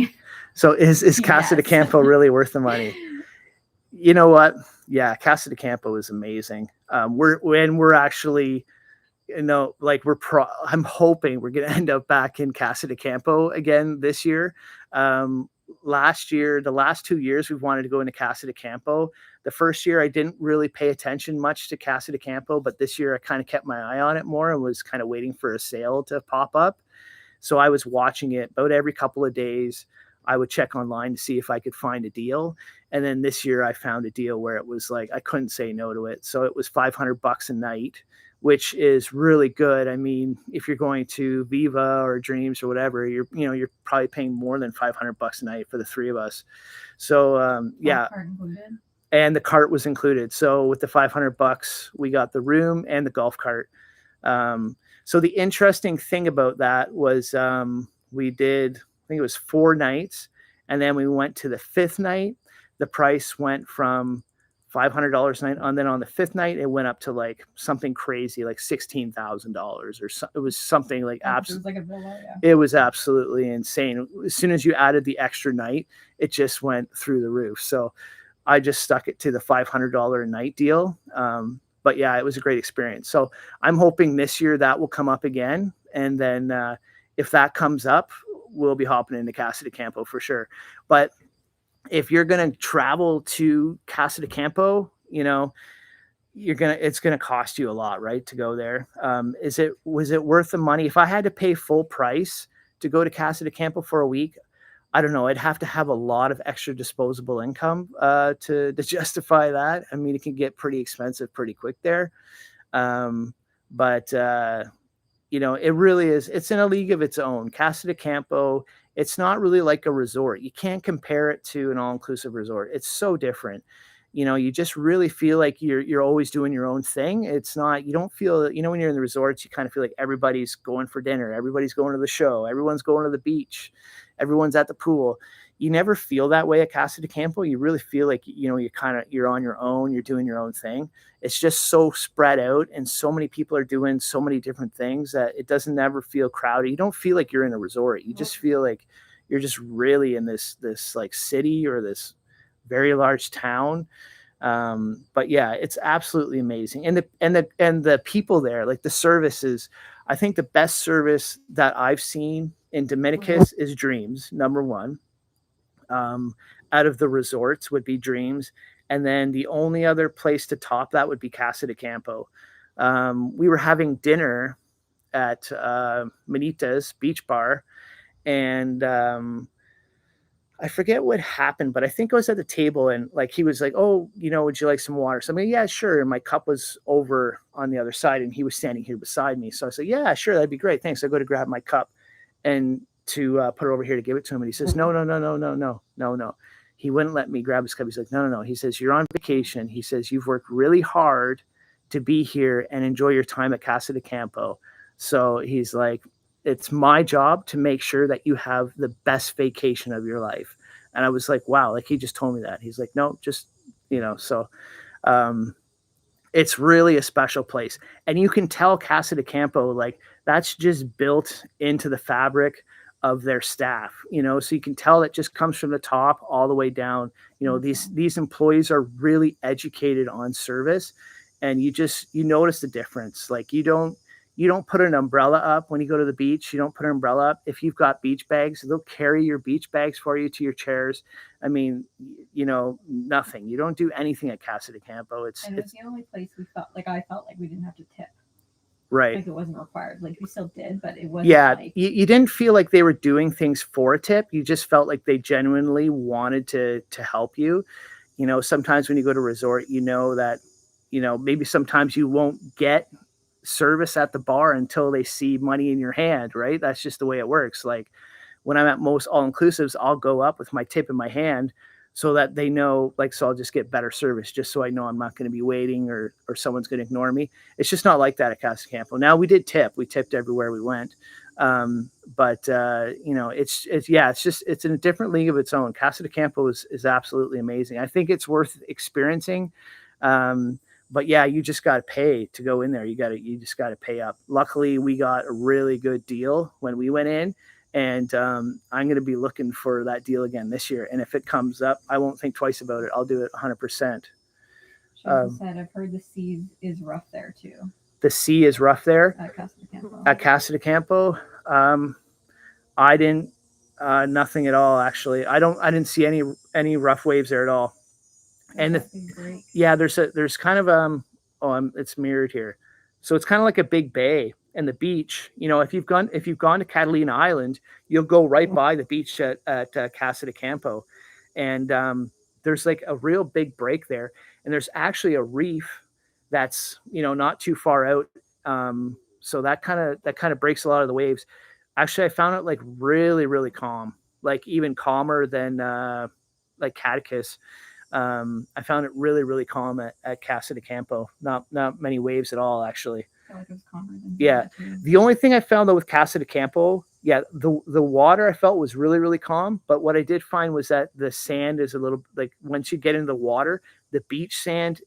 S1: So is Casa de Campo really worth the money? You know what? Yeah, Casa de Campo is amazing. We're actually, I'm hoping we're going to end up back in Casa de Campo again this year. Last year, the last 2 years, we've wanted to go into Casa de Campo. The first year, I didn't really pay attention much to Casa de Campo, but this year I kind of kept my eye on it more and was kind of waiting for a sale to pop up. So I was watching it about every couple of days. I would check online to see if I could find a deal. And then this year I found a deal where it was like, I couldn't say no to it. So it was $500 a night, which is really good. I mean, if you're going to Viva or Dreams or whatever, you're probably paying more than $500 a night for the three of us. So yeah. And the cart was included. So with the $500, we got the room and the golf cart. So the interesting thing about that was we did, I think it was 4 nights. And then we went to the 5th night. The price went from $500 a night. And then on the 5th night, it went up to like something crazy, like $16,000 or so. It was something like absolutely. It was like a villa, yeah. It was absolutely insane. As soon as you added the extra night, it just went through the roof. So I just stuck it to the $500 a night deal. But yeah, it was a great experience. So I'm hoping this year that will come up again. And then if that comes up, we'll be hopping into Casa de Campo for sure. But if you're going to travel to Casa de Campo, it's going to cost you a lot, right, to go there. Was it worth the money? If I had to pay full price to go to Casa de Campo for a week, I don't know, I'd have to have a lot of extra disposable income to justify that. I mean, it can get pretty expensive pretty quick there. But you know, it really is. It's in a league of its own. Casa de Campo, it's not really like a resort. You can't compare it to an all-inclusive resort. It's so different. You know, you just really feel like you're always doing your own thing. It's not, you don't feel, you know, when you're in the resorts, you kind of feel like everybody's going for dinner, everybody's going to the show, everyone's going to the beach, everyone's at the pool. You never feel that way at Casa de Campo. You really feel like, you know, you're on your own, you're doing your own thing. It's just so spread out and so many people are doing so many different things that it doesn't ever feel crowded. You don't feel like you're in a resort. You just feel like you're just really in this like city or this very large town. But yeah, it's absolutely amazing. And the people there, like the services, I think the best service that I've seen in Dominicus is Dreams, number one. Out of the resorts would be Dreams. And then the only other place to top that would be Casa de Campo. We were having dinner at Manita's Beach Bar, and I forget what happened, but I think I was at the table and like he was like, "Oh, you know, would you like some water?" So I mean, yeah, sure. And my cup was over on the other side, and he was standing here beside me. So I said, "Yeah, sure, that'd be great, thanks." I go to grab my cup and to put it over here to give it to him, and he says, "No, no, no, no, no, no, no, no." He wouldn't let me grab his cup. He's like, "No, no, no." He says, "You're on vacation." He says, "You've worked really hard to be here and enjoy your time at Casa de Campo." So he's like, it's my job to make sure that you have the best vacation of your life. And I was like, wow, like he just told me that. He's like, no, just, you know, so um, it's really a special place. And you can tell Casa de Campo, like that's just built into the fabric of their staff, you know, so you can tell it just comes from the top all the way down. You know, these employees are really educated on service, and you notice the difference. Like you don't put an umbrella up when you go to the beach. You don't put an umbrella up. If you've got beach bags, they'll carry your beach bags for you to your chairs. I mean, you know, nothing. You don't do anything at Casa de Campo.
S2: And it was the only place I felt like we didn't have to tip.
S1: Right.
S2: Like it wasn't required. Like we still did, but it wasn't.
S1: Yeah,
S2: like
S1: you didn't feel like they were doing things for a tip. You just felt like they genuinely wanted to help you. You know, sometimes when you go to a resort, you know that, you know, maybe sometimes you won't get service at the bar until they see money in your hand, right? That's just the way it works. Like when I'm at most all inclusives, I'll go up with my tip in my hand so that they know, like, so I'll just get better service just so I know I'm not going to be waiting or someone's going to ignore me. It's just not like that at Casa Campo. Now we tipped everywhere we went. But you know, it's in a different league of its own. Casa de Campo is absolutely amazing. I think it's worth experiencing. But yeah, you just got to pay to go in there. You just got to pay up. Luckily, we got a really good deal when we went in, and I'm going to be looking for that deal again this year. And if it comes up, I won't think twice about it. I'll do it 100%.
S2: She also said, I've heard the sea is rough there too.
S1: The sea is rough there
S2: At Casa de Campo.
S1: At Casa de Campo. I didn't, nothing at all. Actually, I didn't see any rough waves there at all. And there's kind of it's mirrored here, so it's kind of like a big bay. And the beach, you know, if you've gone to Catalina Island, you'll go right by the beach at Casa de Campo, and there's like a real big break there, and there's actually a reef that's, you know, not too far out, so that kind of breaks a lot of the waves. Actually, I found it like really, really calm, like even calmer than like Catechus. I found it really, really calm at Casa de Campo. Not many waves at all, actually.
S2: I feel like it was calmer than
S1: yeah. The only thing I found though with Casa de Campo, the water I felt was really, really calm. But what I did find was that the sand is a little, like once you get into the water, the beach sand,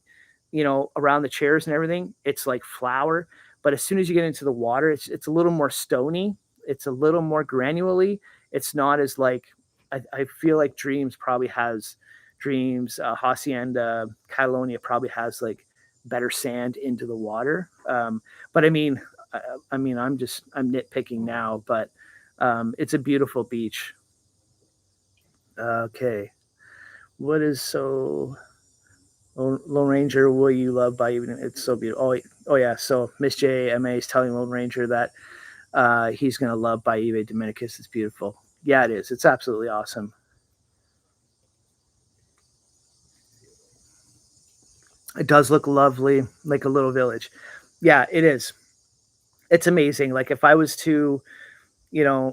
S1: you know, around the chairs and everything, it's like flour. But as soon as you get into the water, it's a little more stony. It's a little more granularly. It's not as like, I feel like Dreams, Hacienda, Catalonia probably has like better sand into the water. But I mean, I'm nitpicking now, but it's a beautiful beach. Okay. What is so Lone Ranger will you love by even? It's so beautiful. Oh yeah. So Miss JMA is telling Lone Ranger that he's gonna love Baive Dominicus. It's beautiful. Yeah, it is. It's absolutely awesome. It does look lovely, like a little village. Yeah, it is. It's amazing. Like if I was to,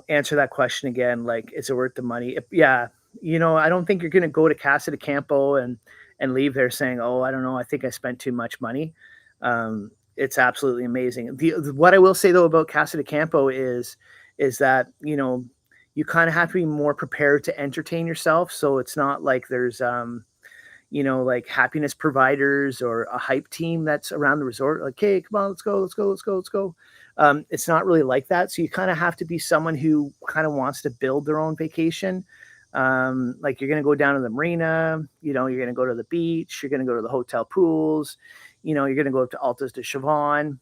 S1: answer that question again, like, is it worth the money? Yeah, I don't think you're going to go to Casa de Campo and leave there saying, oh, I don't know, I think I spent too much money. It's absolutely amazing. What I will say though about Casa de Campo is that you kind of have to be more prepared to entertain yourself. So it's not like there's like happiness providers or a hype team that's around the resort. Like, hey, come on, let's go, let's go, let's go, let's go. It's not really like that. So you kind of have to be someone who kind of wants to build their own vacation. Like you're going to go down to the marina, you're going to go to the beach, you're going to go to the hotel pools, you're going to go up to Altos de Chavon.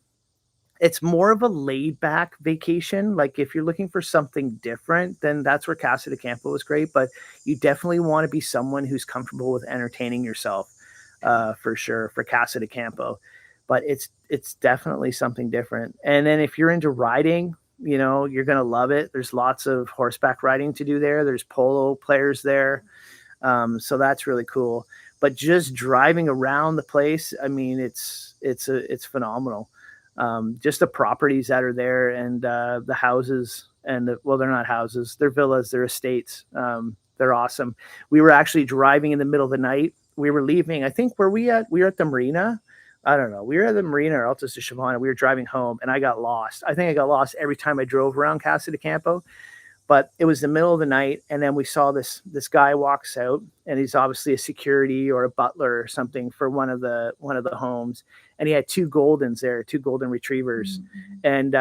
S1: It's more of a laid back vacation. Like if you're looking for something different, then that's where Casa de Campo is great. But you definitely want to be someone who's comfortable with entertaining yourself, for sure, for Casa de Campo. But it's definitely something different. And then if you're into riding, you're gonna love it. There's lots of horseback riding to do there. There's polo players there, so that's really cool. But just driving around the place, I mean, it's phenomenal. Just the properties that are there and the houses well, they're not houses, they're villas, they're estates. They're awesome. We were actually driving in the middle of the night. We were leaving. I think we were at the marina. I don't know. We were at the marina or Altos de Chavon. We were driving home and I got lost. I think I got lost every time I drove around Casa de Campo. But it was the middle of the night, and then we saw this guy walks out, and he's obviously a security or a butler or something for one of the homes, and he had two goldens there, two golden retrievers, and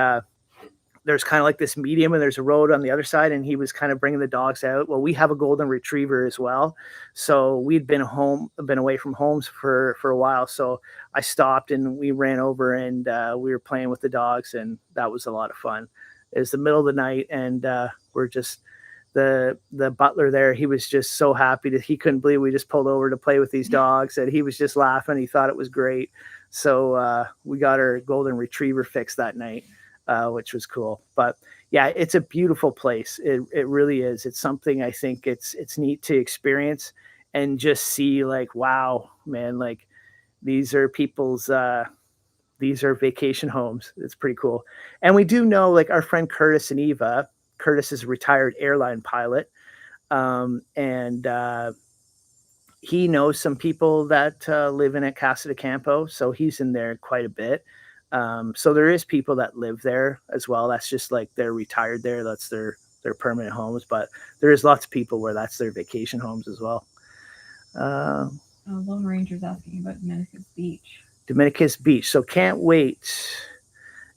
S1: there's kind of like this medium, and there's a road on the other side, and he was kind of bringing the dogs out. Well, we have a golden retriever as well, so we'd been away from homes for a while, so I stopped and we ran over and we were playing with the dogs, and that was a lot of fun. It was the middle of the night, and we're just the butler there. He was just so happy that he couldn't believe we just pulled over to play with these dogs, and he was just laughing. He thought it was great. So we got our golden retriever fixed that night, which was cool. But yeah, it's a beautiful place. It really is. It's something I think it's neat to experience and just see, like, wow, man, like these are people's these are vacation homes. It's pretty cool. And we do know, like, our friend Curtis and Eva. Curtis is a retired airline pilot. And he knows some people that live in at Casa de Campo. So he's in there quite a bit. So there is people that live there as well. That's just like they're retired there. That's their permanent homes. But there is lots of people where that's their vacation homes as well.
S2: Lone Ranger's asking about Dominicus Beach.
S1: Dominicus Beach. So can't wait.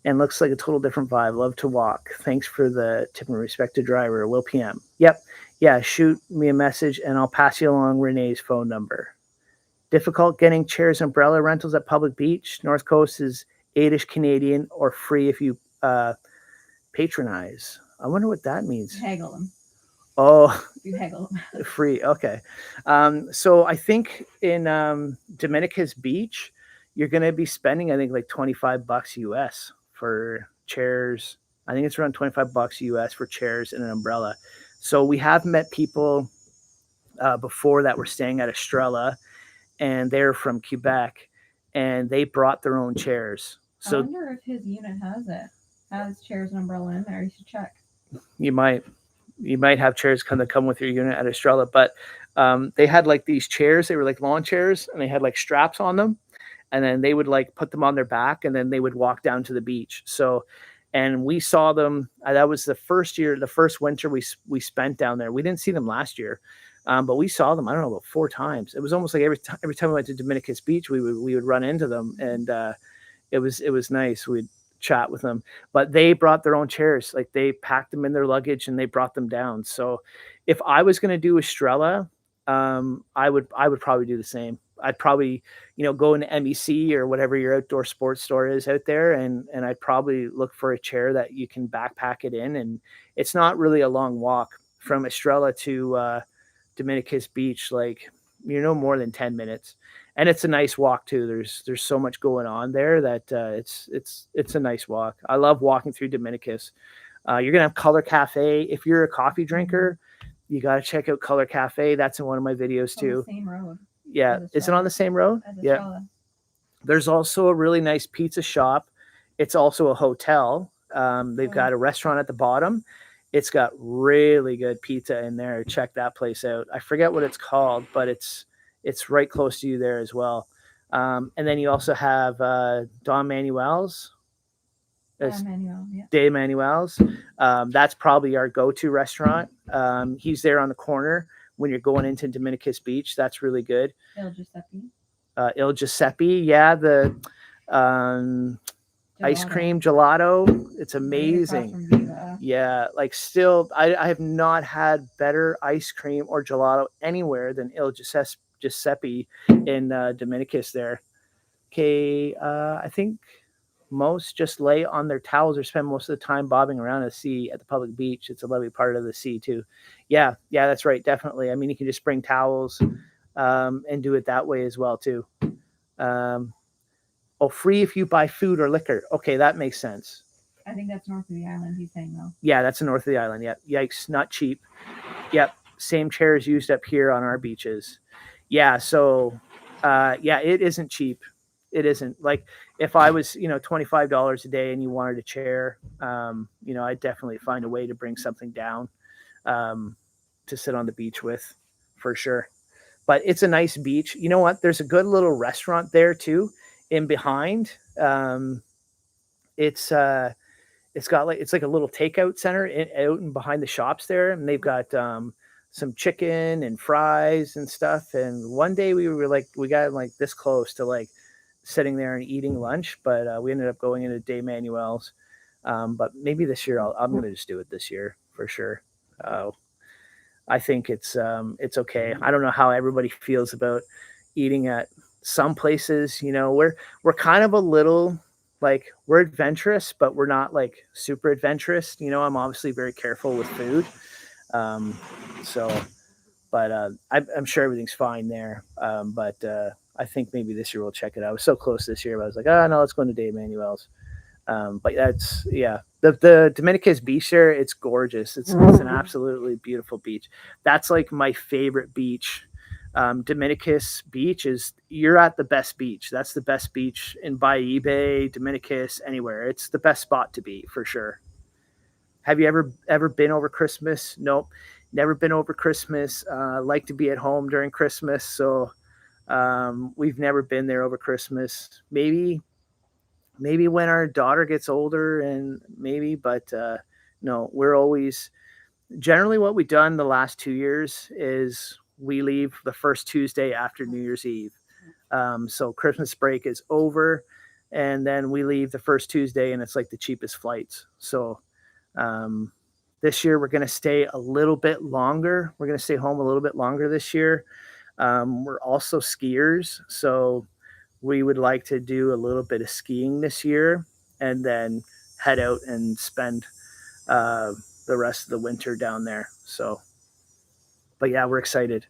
S1: And looks like a total different vibe. Love to walk. Thanks for the tip and respect to driver. Will PM. Yep. Yeah, shoot me a message and I'll pass you along Renee's phone number. Difficult getting chairs and umbrella rentals at Public Beach. North Coast is 8-ish Canadian or free if you patronize. I wonder what that means.
S2: Haggle them.
S1: Oh,
S2: You haggle them.
S1: free. Okay. So I think in Dominicus Beach, you're going to be spending, I think, like $25 US for chairs. I think it's around $25 US for chairs and an umbrella. So we have met people before that were staying at Estrella, and they're from Quebec, and they brought their own chairs. So
S2: I wonder if his unit has chairs and umbrella in there. You should check.
S1: you might have chairs come with your unit at Estrella, but they had like these chairs. They were like lawn chairs, and they had like straps on them. And then they would like put them on their back, and then they would walk down to the beach. So, and we saw them. That was the first winter we spent down there. We didn't see them last year, but we saw them. I don't know, about 4 times. It was almost like every time we went to Dominicus Beach, we would run into them, and it was nice. We'd chat with them, but they brought their own chairs. Like they packed them in their luggage and they brought them down. So, if I was going to do Estrella, I would probably do the same. I'd probably, go into MEC or whatever your outdoor sports store is out there, and I'd probably look for a chair that you can backpack it in. And it's not really a long walk from Estrella to Dominicus Beach, like, more than 10 minutes. And it's a nice walk too. There's so much going on there that it's a nice walk. I love walking through Dominicus. You're gonna have Color Cafe. If you're a coffee drinker, you got to check out Color Cafe. That's in one of my videos
S2: On the
S1: too.
S2: same road
S1: Yeah,
S2: as
S1: is it on the same road?
S2: as
S1: Yeah.
S2: Estrella.
S1: There's also a really nice pizza shop. It's also a hotel. They've
S2: Oh.
S1: got a restaurant at the bottom. It's got really good pizza in there. Check that place out. I forget what it's called, but it's right close to you there as well. And then you also have Don Manuel's.
S2: Manuel, yeah.
S1: De Manuel's. That's probably our go-to restaurant. He's there on the corner when you're going into Dominicus Beach. That's really good.
S2: Il Giuseppe.
S1: Il Giuseppe, yeah, the ice cream gelato. It's amazing. Yeah, like still, I have not had better ice cream or gelato anywhere than Il Giuseppe in Dominicus there. Okay, I think most just lay on their towels or spend most of the time bobbing around the sea at the public beach. It's a lovely part of the sea too. Yeah, that's right, definitely. I mean, you can just bring towels and do it that way as well too. Free if you buy food or liquor. Okay, that makes sense.
S2: I think that's north of the island, he's saying though.
S1: Yeah, that's the north of the island. Yep. Yikes, not cheap. Yep, same chairs used up here on our beaches. Yeah, so it isn't cheap. It isn't. Like if I was, $25 a day and you wanted a chair, I'd definitely find a way to bring something down to sit on the beach with, for sure. But it's a nice beach. You know what? There's a good little restaurant there too, in behind. It's got it's like a little takeout center out and behind the shops there, and they've got some chicken and fries and stuff. And one day we got like this close to like sitting there and eating lunch, but we ended up going into De Manuel's. But maybe this year I'm going to just do it this year for sure. I think it's okay. I don't know how everybody feels about eating at some places. We're kind of a little like, we're adventurous, but we're not like super adventurous. I'm obviously very careful with food. I'm sure everything's fine there. But I think maybe this year we'll check it out. I was so close this year, but I was like, no, let's go into Dave Manuel's. But that's, the Dominicus beach there, it's gorgeous. It's an absolutely beautiful beach. That's like my favorite beach. Dominicus Beach you're at the best beach. That's the best beach in Baia Bay, Dominicus, anywhere. It's the best spot to be for sure. Have you ever been over Christmas? Nope, never been over Christmas. Like to be at home during Christmas, so we've never been there over Christmas. Maybe when our daughter gets older, and but no, we're always, generally what we've done the last 2 years is we leave the first Tuesday after New Year's Eve. So Christmas break is over, and then we leave the first Tuesday, and it's like the cheapest flights. So this year we're going to stay a little bit longer. We're going to stay home a little bit longer this year. We're also skiers, so we would like to do a little bit of skiing this year and then head out and spend the rest of the winter down there. So, but yeah, we're excited.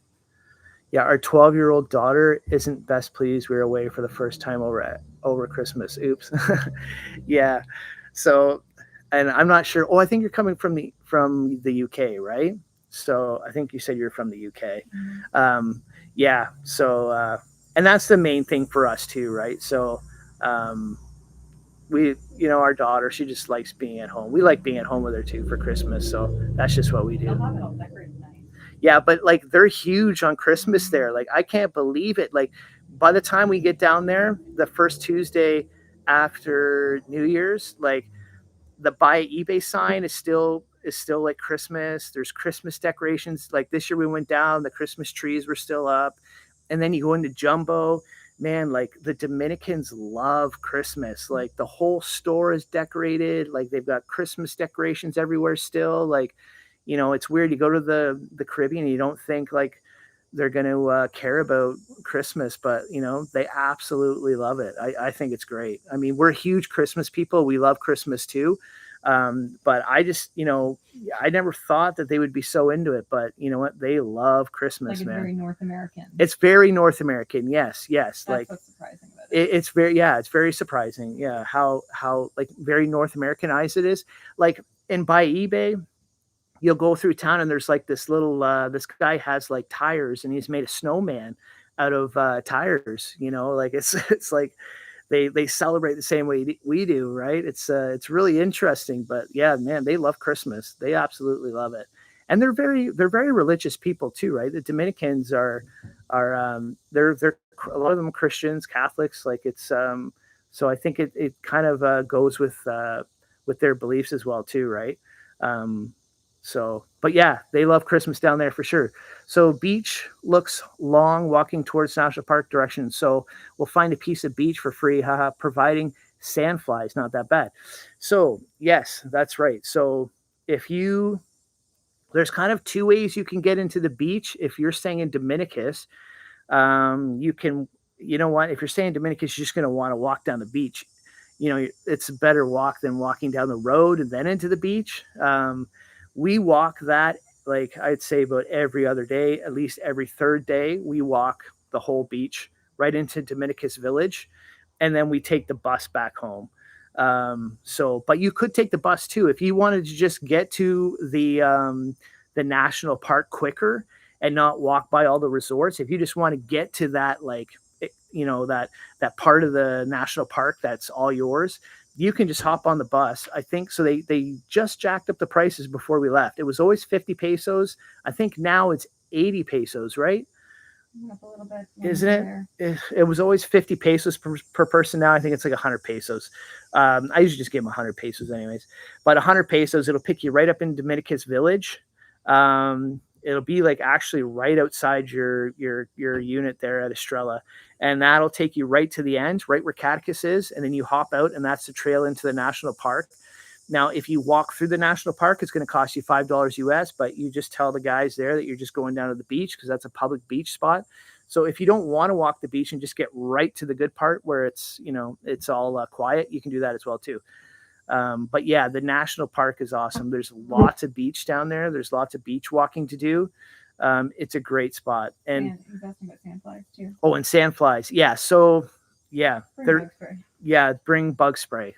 S1: Yeah, our 12-year-old daughter isn't best pleased we're away for the first time over Christmas. Oops. Yeah. So, and I'm not sure. Oh, I think you're coming from the UK, right? So I think you said you're from the UK. Mm-hmm. Yeah. So, and that's the main thing for us too, right? So, we, our daughter, she just likes being at home. We like being at home with her too for Christmas. So that's just what we do.
S2: They'll have it all decorated nice.
S1: Yeah, but like they're huge on Christmas there. Like I can't believe it. Like by the time we get down there, the first Tuesday after New Year's, like the buy eBay sign is still like Christmas. There's Christmas decorations. Like this year we went down, the Christmas trees were still up. And then you go into Jumbo, man, like the Dominicans love Christmas. Like the whole store is decorated. Like they've got Christmas decorations everywhere still. Like, it's weird. You go to the Caribbean and you don't think like they're going to care about Christmas, but they absolutely love it. I think it's great. I mean, we're huge Christmas people. We love Christmas too. But I just, I never thought that they would be so into it, but you know what? They love Christmas,
S2: like it's
S1: man.
S2: Very North American.
S1: It's very North American. Yes.
S2: That's
S1: like
S2: what's surprising about
S1: it's very, yeah, it's very surprising. Yeah, how like very North Americanized it is. Like, and by eBay, you'll go through town and there's like this little this guy has like tires and he's made a snowman out of tires. You know, like it's it's like they celebrate the same way we do, right? It's really interesting. But yeah, man, they love Christmas. They absolutely love it, and they're very religious people too, right? The Dominicans are they're a lot of them Christians, Catholics. Like it's so I think it kind of goes with their beliefs as well too, right? Um, so, but yeah, they love Christmas down there for sure. So beach looks long walking towards national park direction. So we'll find a piece of beach for free, haha, providing sand flies. Not that bad. So yes, that's right. So if you there's kind of two ways you can get into the beach. If you're staying in Dominicus, you can, you know what, if you're staying in Dominicus, you're just going to want to walk down the beach. You know, it's a better walk than walking down the road and then into the beach. We walk that, like I'd say about every other day, at least every third day, we walk the whole beach right into Dominicus Village, and then we take the bus back home. So, but you could take the bus too if you wanted to just get to the national park quicker and not walk by all the resorts. If you just want to get to that, like you know, that part of the national park that's all yours, you can just hop on the bus. I think so. They just jacked up the prices before we left. It was always 50 pesos. I think now it's 80 pesos, right?
S2: Up a little bit.
S1: Isn't it? It was always 50 pesos per person. Now I think it's like 100 pesos. I usually just give them 100 pesos anyways. But 100 pesos, it'll pick you right up in Dominicus Village. It'll be like actually right outside your unit there at Estrella, and that'll take you right to the end, right where Catechus is, and then you hop out, and that's the trail into the national park. Now, if you walk through the national park, it's going to cost you $5 US, but you just tell the guys there that you're just going down to the beach because that's a public beach spot. So if you don't want to walk the beach and just get right to the good part where it's, you know, it's all quiet, you can do that as well too. But yeah, the national park is awesome. There's lots of beach down there. There's lots of beach walking to do. It's a great spot. And
S2: investing about sandflies too.
S1: Oh, and sandflies. Yeah. So yeah, bring bug spray.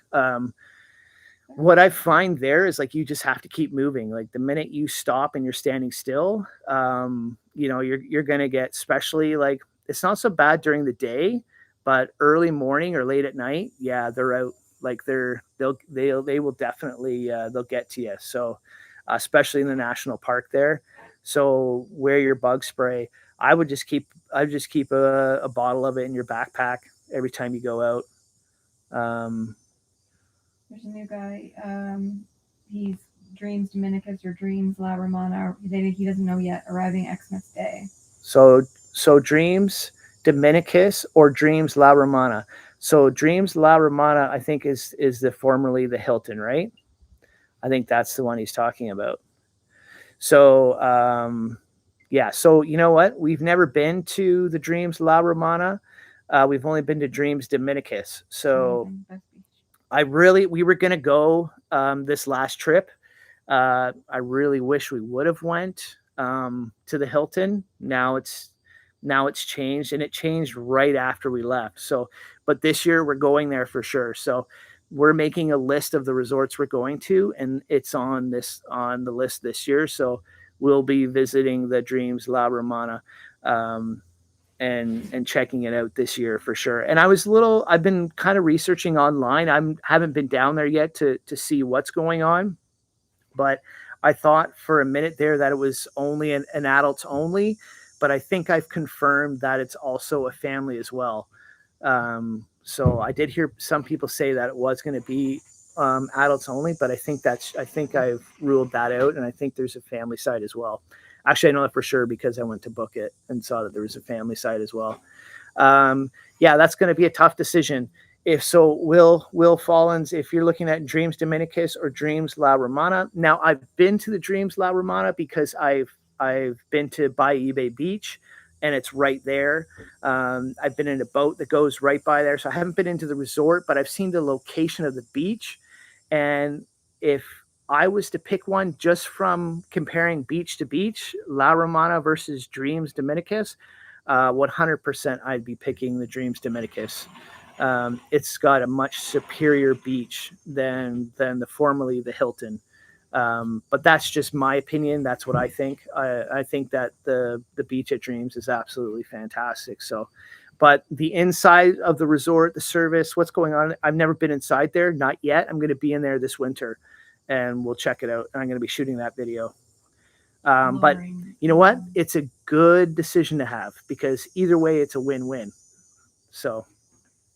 S1: What I find there is like you just have to keep moving. Like the minute you stop and you're standing still, you know, you're gonna get, especially like it's not so bad during the day, but early morning or late at night, yeah, they're out. Like they will definitely they'll get to you. So especially in the national park there. So wear your bug spray. I would just keep a bottle of it in your backpack every time you go out.
S2: There's a new guy. He's Dreams Dominicus or Dreams La Romana. He doesn't know yet. Arriving Xmas Day.
S1: So Dreams Dominicus or Dreams La Romana. So Dreams La Romana, I think is the formerly the Hilton, right? I think that's the one he's talking about. So yeah. So you know what? We've never been to the Dreams La Romana. We've only been to Dreams Dominicus. So we were gonna go this last trip. I really wish we would have went to the Hilton. Now it's changed, and it changed right after we left. So, but this year we're going there for sure. So we're making a list of the resorts we're going to, and it's on the list this year. So we'll be visiting the Dreams La Romana. And checking it out this year for sure. And I've been kind of researching online. Haven't been down there yet to see what's going on, but I thought for a minute there that it was only an adults only, but I think I've confirmed that it's also a family as well. So I did hear some people say that it was going to be adults only, but I think I've ruled that out, and I think there's a family side as well. Actually, I know that for sure because I went to book it and saw that there was a family side as well. Yeah, that's going to be a tough decision. If so, Will Follins, if you're looking at Dreams Dominicus or Dreams La Romana. Now, I've been to the Dreams La Romana because I've been to Bay Bay Beach, and it's right there. I've been in a boat that goes right by there, so I haven't been into the resort, but I've seen the location of the beach. And if I was to pick one just from comparing beach to beach, La Romana versus Dreams Dominicus, 100% I'd be picking the Dreams Dominicus. It's got a much superior beach than formerly the Hilton. But that's just my opinion. That's what I think. I think that the beach at Dreams is absolutely fantastic. So, but the inside of the resort, the service, what's going on? I've never been inside there, not yet. I'm going to be in there this winter, and we'll check it out. And I'm going to be shooting that video. But you know what? It's a good decision to have because either way, it's a win-win. So,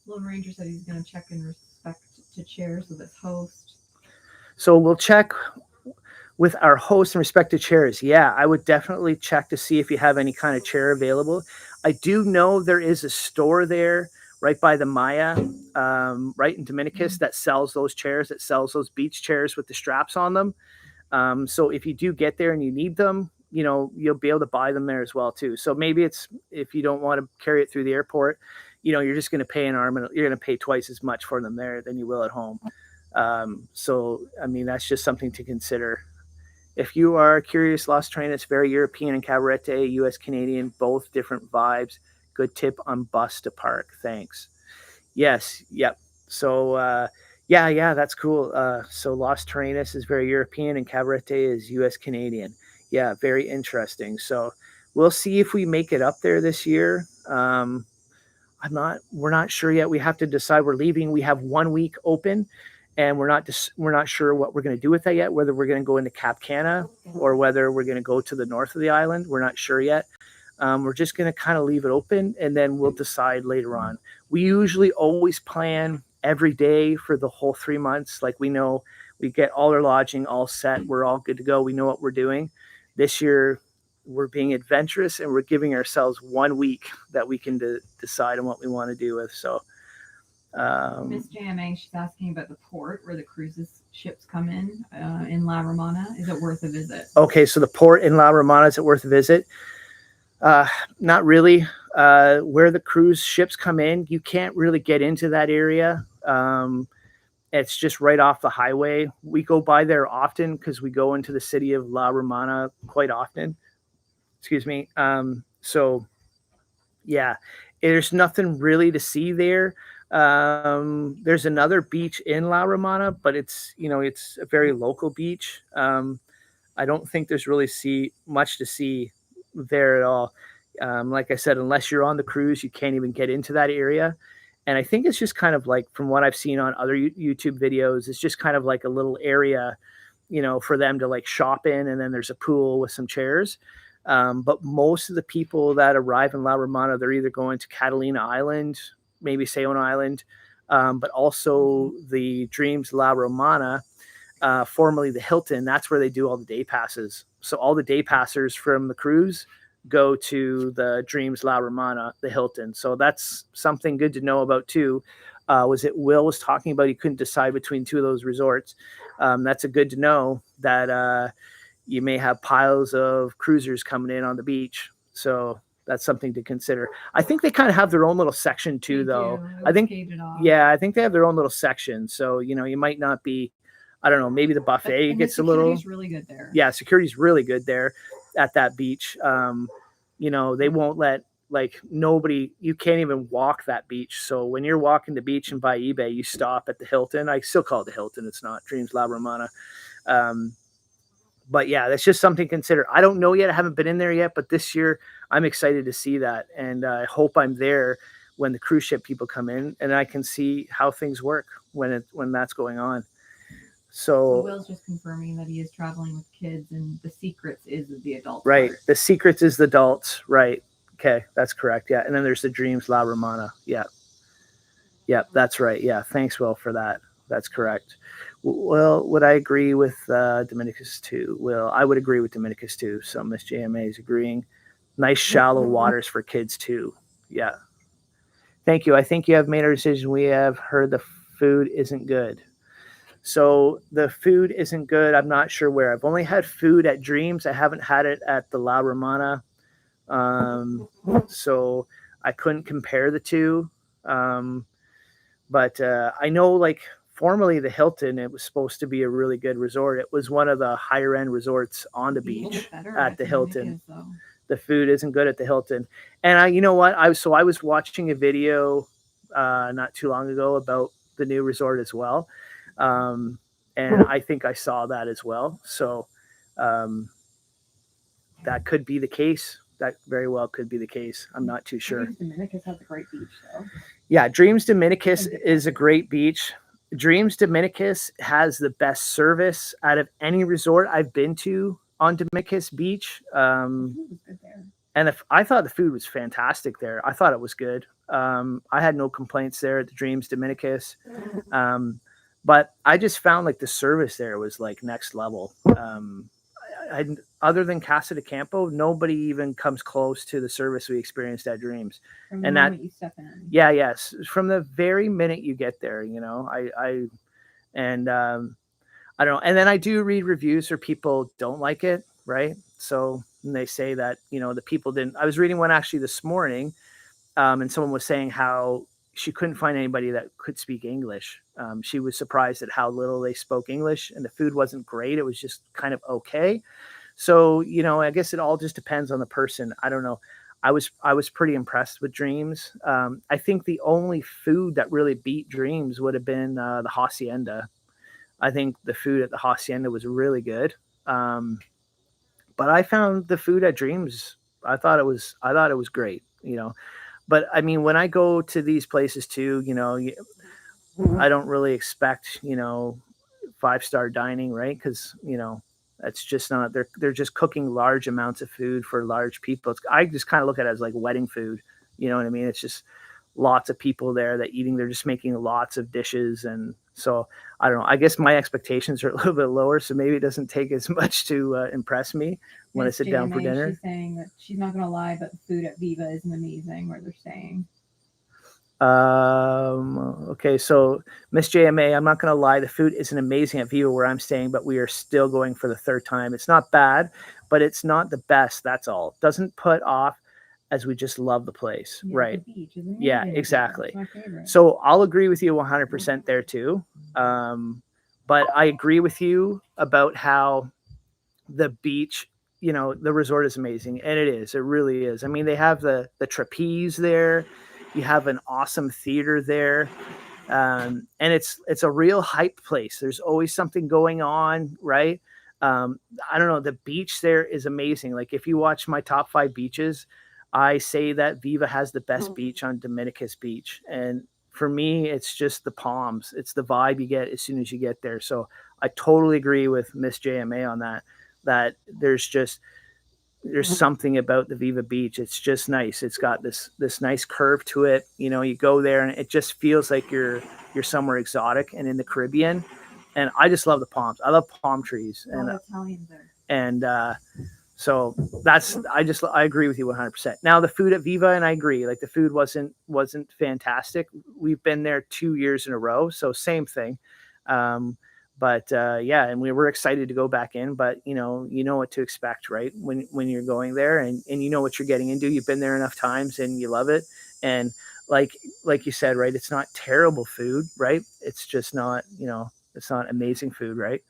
S2: Lone Ranger said he's going to check in respect to chairs with his host.
S1: So we'll check with our host in respect to chairs. Yeah, I would definitely check to see if you have any kind of chair available. I do know there is a store there right by the Maya, right in Dominicus, that sells those chairs, that sells those beach chairs with the straps on them. So if you do get there and you need them, you know, you'll be able to buy them there as well too. So maybe it's, if you don't want to carry it through the airport, you know, you're just going to pay an arm and you're going to pay twice as much for them there than you will at home. So, I mean, that's just something to consider. If you are curious, Los Trainers, very European and Cabarete, US Canadian, both different vibes. Good tip on bus to park. Thanks. Yes. Yep. So, yeah, that's cool. So Los Trainers is very European and Cabarete is US Canadian. Yeah, very interesting. So we'll see if we make it up there this year. We're not sure yet. We have to decide. We're leaving. We have 1 week open and we're not sure what we're going to do with that yet, whether we're going to go into Cap Cana or whether we're going to go to the north of the island. We're not sure yet. We're just going to kind of leave it open and then we'll decide later on. We usually always plan every day for the whole 3 months. Like we know we get all our lodging all set. We're all good to go. We know what we're doing. This year, we're being adventurous and we're giving ourselves 1 week that we can decide on what we want to do with. So,
S2: Miss JMA, she's asking about the port where the cruises ships come in La Romana. Is it worth a visit?
S1: Okay, so the port in La Romana, is it worth a visit? Not really. Where the cruise ships come in, you can't really get into that area. It's just right off the highway. We go by there often because we go into the city of La Romana quite often. Excuse me. So, yeah, there's nothing really to see there. There's another beach in La Romana, but it's a very local beach. I don't think there's really much to see there at all. Like I said, unless you're on the cruise, you can't even get into that area. And I think it's just kind of like, from what I've seen on other YouTube videos, it's just kind of like a little area, for them to like shop in. And then there's a pool with some chairs. But most of the people that arrive in La Romana, they're either going to Catalina Island, maybe Saona Island, but also the Dreams La Romana, formerly the Hilton. That's where they do all the day passes. So all the day passers from the cruise go to the Dreams La Romana, the Hilton. So that's something good to know about too. Will was talking about he couldn't decide between two of those resorts. That's a good to know that you may have piles of cruisers coming in on the beach. So that's something to consider. I think they kind of have their own little section too, though. I think they have their own little section. So, you might not be, I don't know, maybe the buffet gets a little.
S2: Security's really good there.
S1: Yeah, security's really good there at that beach. They won't let nobody, you can't even walk that beach. So when you're walking the beach and by eBay, you stop at the Hilton. I still call it the Hilton. It's not Dreams La Romana. But yeah, that's just something to consider. I don't know yet. I haven't been in there yet, but this year I'm excited to see that. And I hope I'm there when the cruise ship people come in and I can see how things work when that's going on. So
S2: Will's just confirming that he is traveling with kids and the secrets is the adults.
S1: Right.
S2: Part.
S1: The secrets is the adults. Right. Okay. That's correct. Yeah. And then there's the Dreams La Romana. Yeah. Yeah. That's right. Yeah. Thanks, Will, for that. That's correct. Well, would I agree with Dominicus too? Will, I would agree with Dominicus too. So Miss JMA is agreeing. Nice shallow waters for kids too. Yeah. Thank you. I think you have made our decision. We have heard the food isn't good. So the food isn't good. I'm not sure where. I've only had food at Dreams. I haven't had it at the La Romana. So I couldn't compare the two. But I know, formerly the Hilton, it was supposed to be a really good resort. It was one of the higher end resorts on the beach at the Hilton. The food isn't good at the Hilton. And you know what? I was watching a video not too long ago about the new resort as well. And I think I saw that as well. So um, that could be the case. That very well could be the case. I'm not too sure.
S2: Dominicus has a great beach, though.
S1: Yeah, Dreams Dominicus is a great beach. Dreams Dominicus has the best service out of any resort I've been to on Dominicus Beach. And I thought the food was fantastic there. I thought it was good. I had no complaints there at the Dreams Dominicus. But I just found like the service there was like next level. Other than Casa de Campo, nobody even comes close to the service we experienced at Dreams.
S2: From the moment you step in.
S1: Yeah, yes, from the very minute you get there, you know, I don't know. And then I do read reviews where people don't like it, right? So they say that, you know, the people didn't. I was reading one actually this morning, and someone was saying how she couldn't find anybody that could speak English. She was surprised at how little they spoke English, and the food wasn't great. It was just kind of okay. So, you know, I guess it all just depends on the person. I don't know. I was pretty impressed with Dreams. I think the only food that really beat Dreams would have been the Hacienda. I think the food at the Hacienda was really good. But I found the food at Dreams, I thought it was great, you know. But I mean, when I go to these places too, you know, I don't really expect, you know, 5-star dining, right? Because, you know, that's just not, they're just cooking large amounts of food for large people. I just kind of look at it as like wedding food, you know what I mean? It's just lots of people there that eating, they're just making lots of dishes. And so I don't know, I guess my expectations are a little bit lower, so maybe it doesn't take as much to impress me when I sit down for dinner.
S2: She's saying that she's not going to lie, but the food at Viva isn't amazing, where they're saying.
S1: Okay, so Miss JMA, I'm not going to lie, the food isn't amazing at Viva where I'm staying, but we are still going for the third time. It's not bad, but it's not the best. That's all. Doesn't put off, as we just love the place, right?
S2: The beach, isn't it?
S1: Yeah, exactly.
S2: My favorite.
S1: So I'll agree with you 100% there too. But I agree with you about how the beach, you know, the resort is amazing, and it is. It really is. I mean, they have the trapeze there. You have an awesome theater there. And it's a real hype place. There's always something going on, right? I don't know. The beach there is amazing. Like if you watch my top 5 beaches, I say that Viva has the best beach on Dominicus Beach. And for me, it's just the palms. It's the vibe you get as soon as you get there. So I totally agree with Miss JMA on that there's something about the Viva Beach. It's just nice. It's got this nice curve to it. You know, you go there and it just feels like you're somewhere exotic and in the Caribbean. And I just love the palms. I love palm trees. And
S2: Italians there.
S1: And so I agree with you 100%. Now the food at Viva, and I agree, like the food wasn't fantastic. We've been there 2 years in a row, so same thing. But yeah, and we were excited to go back in, but you know what to expect, right? When you're going there and you know what you're getting into. You've been there enough times and you love it. And like you said, right, it's not terrible food, right? It's just not, you know, it's not amazing food, right?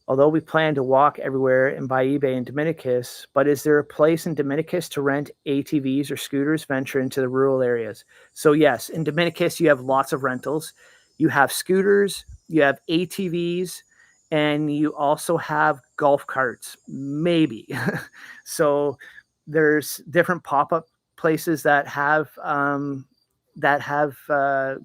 S1: Although we plan to walk everywhere in Bayibe and Dominicus, but is there a place in Dominicus to rent ATVs or scooters, venture into the rural areas? So yes, in Dominicus, you have lots of rentals. You have scooters, you have ATVs, and you also have golf carts, maybe. So there's different pop-up places that have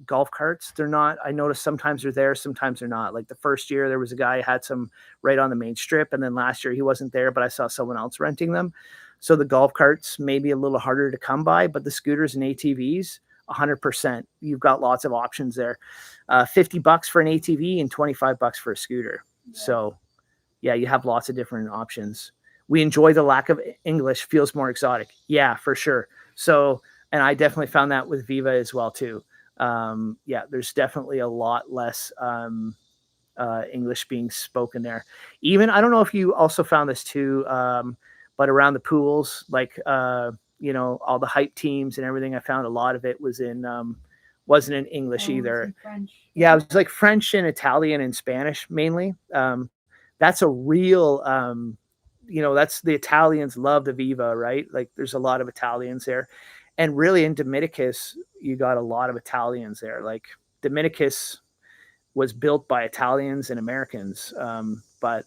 S1: golf carts. They're not, I noticed sometimes they're there, sometimes they're not. Like the first year there was a guy who had some right on the main strip, and then last year he wasn't there, but I saw someone else renting them. So the golf carts may be a little harder to come by, but the scooters and ATVs, 100%. You've got lots of options there. $50 for an ATV and $25 for a scooter. Yeah. So yeah, you have lots of different options. We enjoy the lack of English, feels more exotic. Yeah, for sure. So, and I definitely found that with Viva as well too. Yeah, there's definitely a lot less English being spoken there. Even, I don't know if you also found this too, but around the pools, like, you know, all the hype teams and everything, I found a lot of it was in, wasn't in English either.
S2: French.
S1: Yeah, it was like French and Italian and Spanish mainly. That's a real, you know, that's the Italians love the Viva, right? Like there's a lot of Italians there. And really in Dominicus, you got a lot of Italians there. Like Dominicus was built by Italians and Americans, but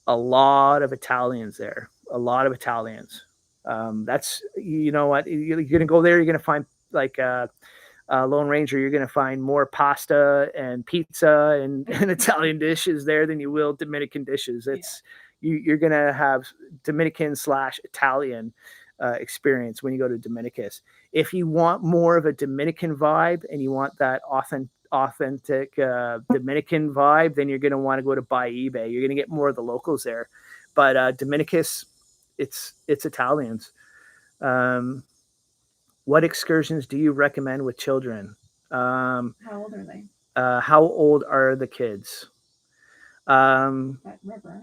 S1: a lot of Italians there, a lot of Italians. That's, you know what, you're going to go there, you're going to find like Lone Ranger, you're going to find more pasta and pizza and Italian dishes there than you will Dominican dishes. It's you're going to have Dominican slash Italian experience when you go to Dominicus. If you want more of a Dominican vibe and you want that authentic Dominican vibe, then you're going to want to go to Baibe. You're going to get more of the locals there. But Dominicus, it's Italians. What excursions do you recommend with children?
S2: How old are they?
S1: How old are the kids?
S2: That river.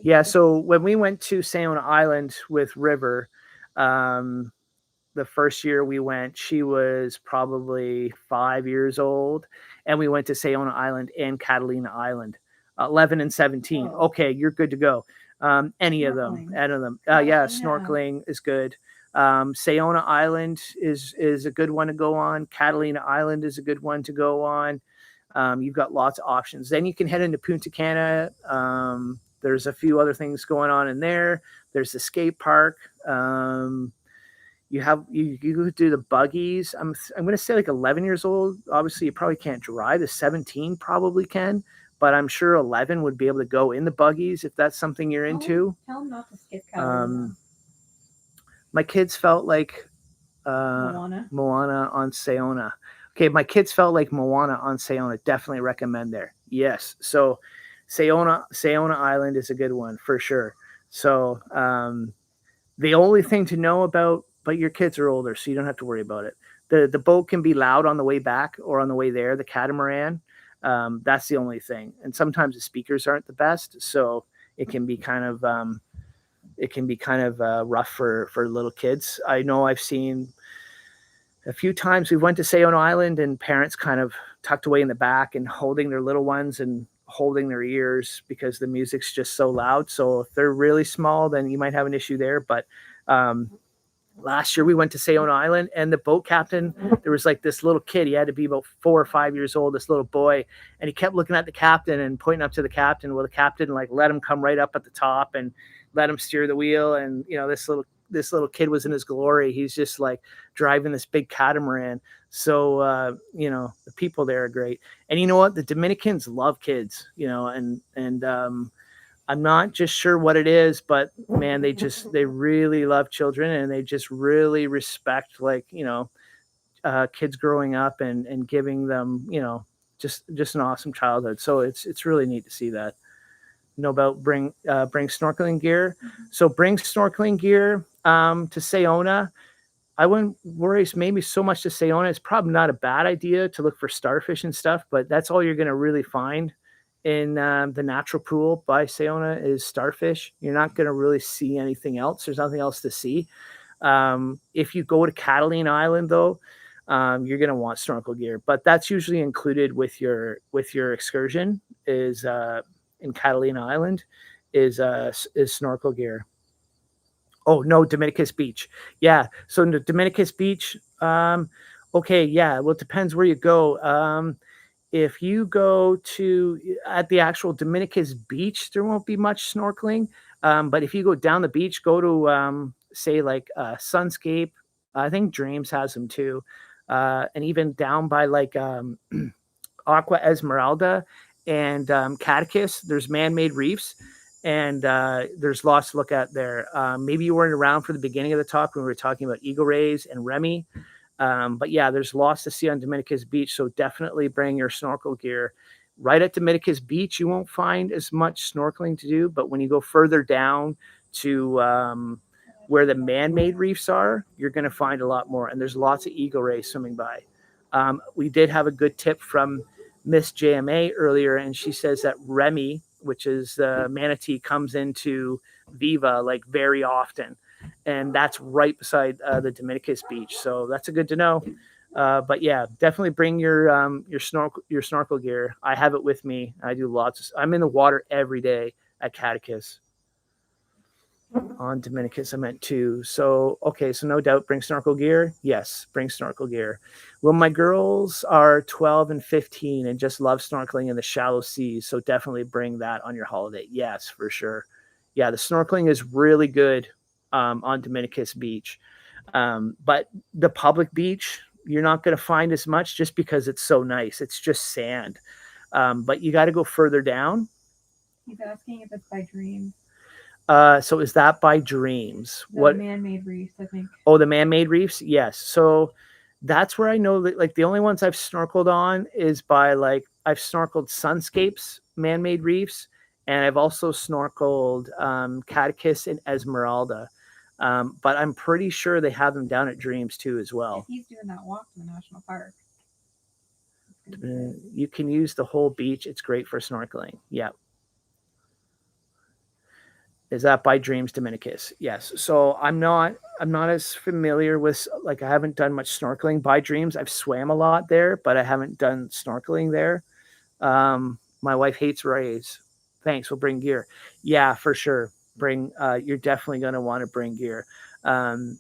S1: Yeah, so when we went to Sayona Island with River, the first year we went, she was probably 5 years old, and we went to Sayona Island and Catalina Island, 11 and 17.
S2: Oh.
S1: Okay, you're good to go. Any of them. Yeah, snorkeling is good. Sayona Island is a good one to go on. Catalina Island is a good one to go on. You've got lots of options. Then you can head into Punta Cana. There's a few other things going on in there. There's the skate park. You do the buggies. I'm going to say like 11 years old. Obviously, you probably can't drive. The 17 probably can, but I'm sure 11 would be able to go in the buggies if that's something you're into.
S2: Tell them not to skip Catalina.
S1: My kids felt like
S2: Moana
S1: on Sayona. Okay, my kids felt like Moana on Sayona. Definitely recommend there. Yes. So Sayona Island is a good one for sure. So the only thing to know about, but your kids are older, so you don't have to worry about it. The boat can be loud on the way back or on the way there, the catamaran. That's the only thing. And sometimes the speakers aren't the best, so it can be kind of rough for little kids. I know I've seen a few times we went to Sayona Island and parents kind of tucked away in the back and holding their little ones and holding their ears because the music's just so loud. So if they're really small, then you might have an issue there. But last year we went to Sayona Island, and the boat captain, there was like this little kid. He had to be about 4 or 5 years old, this little boy. And he kept looking at the captain and pointing up to the captain. Well, the captain like let him come right up at the top and let him steer the wheel. And, you know, this little kid was in his glory. He's just like driving this big catamaran. So, you know, the people there are great. And you know what? The Dominicans love kids, you know, and I'm not just sure what it is, but man, they really love children, and they just really respect, like, you know, kids growing up and giving them, you know, just an awesome childhood. So it's really neat to see that. Know about bring snorkeling gear. So bring snorkeling gear to Sayona. I wouldn't worry maybe so much to Sayona. It's probably not a bad idea to look for starfish and stuff, but that's all you're going to really find in the natural pool by Sayona is starfish. You're not going to really see anything else. There's nothing else to see. If you go to Catalina Island, though, you're going to want snorkel gear, but that's usually included with your excursion. Is in Catalina Island is snorkel gear. Oh no, Dominicus Beach. Yeah, so in the Dominicus Beach, okay, yeah. Well, it depends where you go. If you go to at the actual Dominicus Beach, there won't be much snorkeling. But if you go down the beach, go to say like Sunscape. I think Dreams has them too, and even down by like Aqua Esmeralda and Catechus, there's man-made reefs, and there's lots to look at there. Maybe you weren't around for the beginning of the talk when we were talking about eagle rays and Remy. But yeah, there's lots to see on Dominicus Beach, so definitely bring your snorkel gear. Right at Dominicus Beach, you won't find as much snorkeling to do, but when you go further down to where the man-made reefs are, you're going to find a lot more, and there's lots of eagle rays swimming by. We did have a good tip from Miss JMA earlier, and she says that Remy, which is the manatee, comes into Viva like very often, and that's right beside the Dominicus Beach. So that's a good to know. But yeah, definitely bring your snorkel gear. I have it with me. I do lots. I'm in the water every day at Catechus. On Dominicus, I meant two. So, okay, so no doubt bring snorkel gear. Yes, bring snorkel gear. Well, my girls are 12 and 15 and just love snorkeling in the shallow seas. So definitely bring that on your holiday. Yes, for sure. Yeah, the snorkeling is really good on Dominicus Beach. But the public beach, you're not going to find as much just because it's so nice. It's just sand. But you got to go further down.
S2: He's asking if it's by Dreams.
S1: So is that by Dreams?
S2: The
S1: What?
S2: man-made reefs, I think.
S1: Oh, the man-made reefs. Yes. So that's where I know that like the only ones I've snorkeled on is by like I've snorkeled Sunscapes man-made reefs, and I've also snorkeled Catechus and Esmeralda. But I'm pretty sure they have them down at Dreams too as
S2: If
S1: well.
S2: he's doing that walk to the national park, it's gonna be good.
S1: You can use the whole beach. It's great for snorkeling. Yeah. Is that by Dreams Dominicus? Yes. So I'm not as familiar with like I haven't done much snorkeling by Dreams. I've swam a lot there, but I haven't done snorkeling there. My wife hates rays. Thanks. We'll bring gear. Yeah, for sure. Bring. You're definitely going to want to bring gear. Um,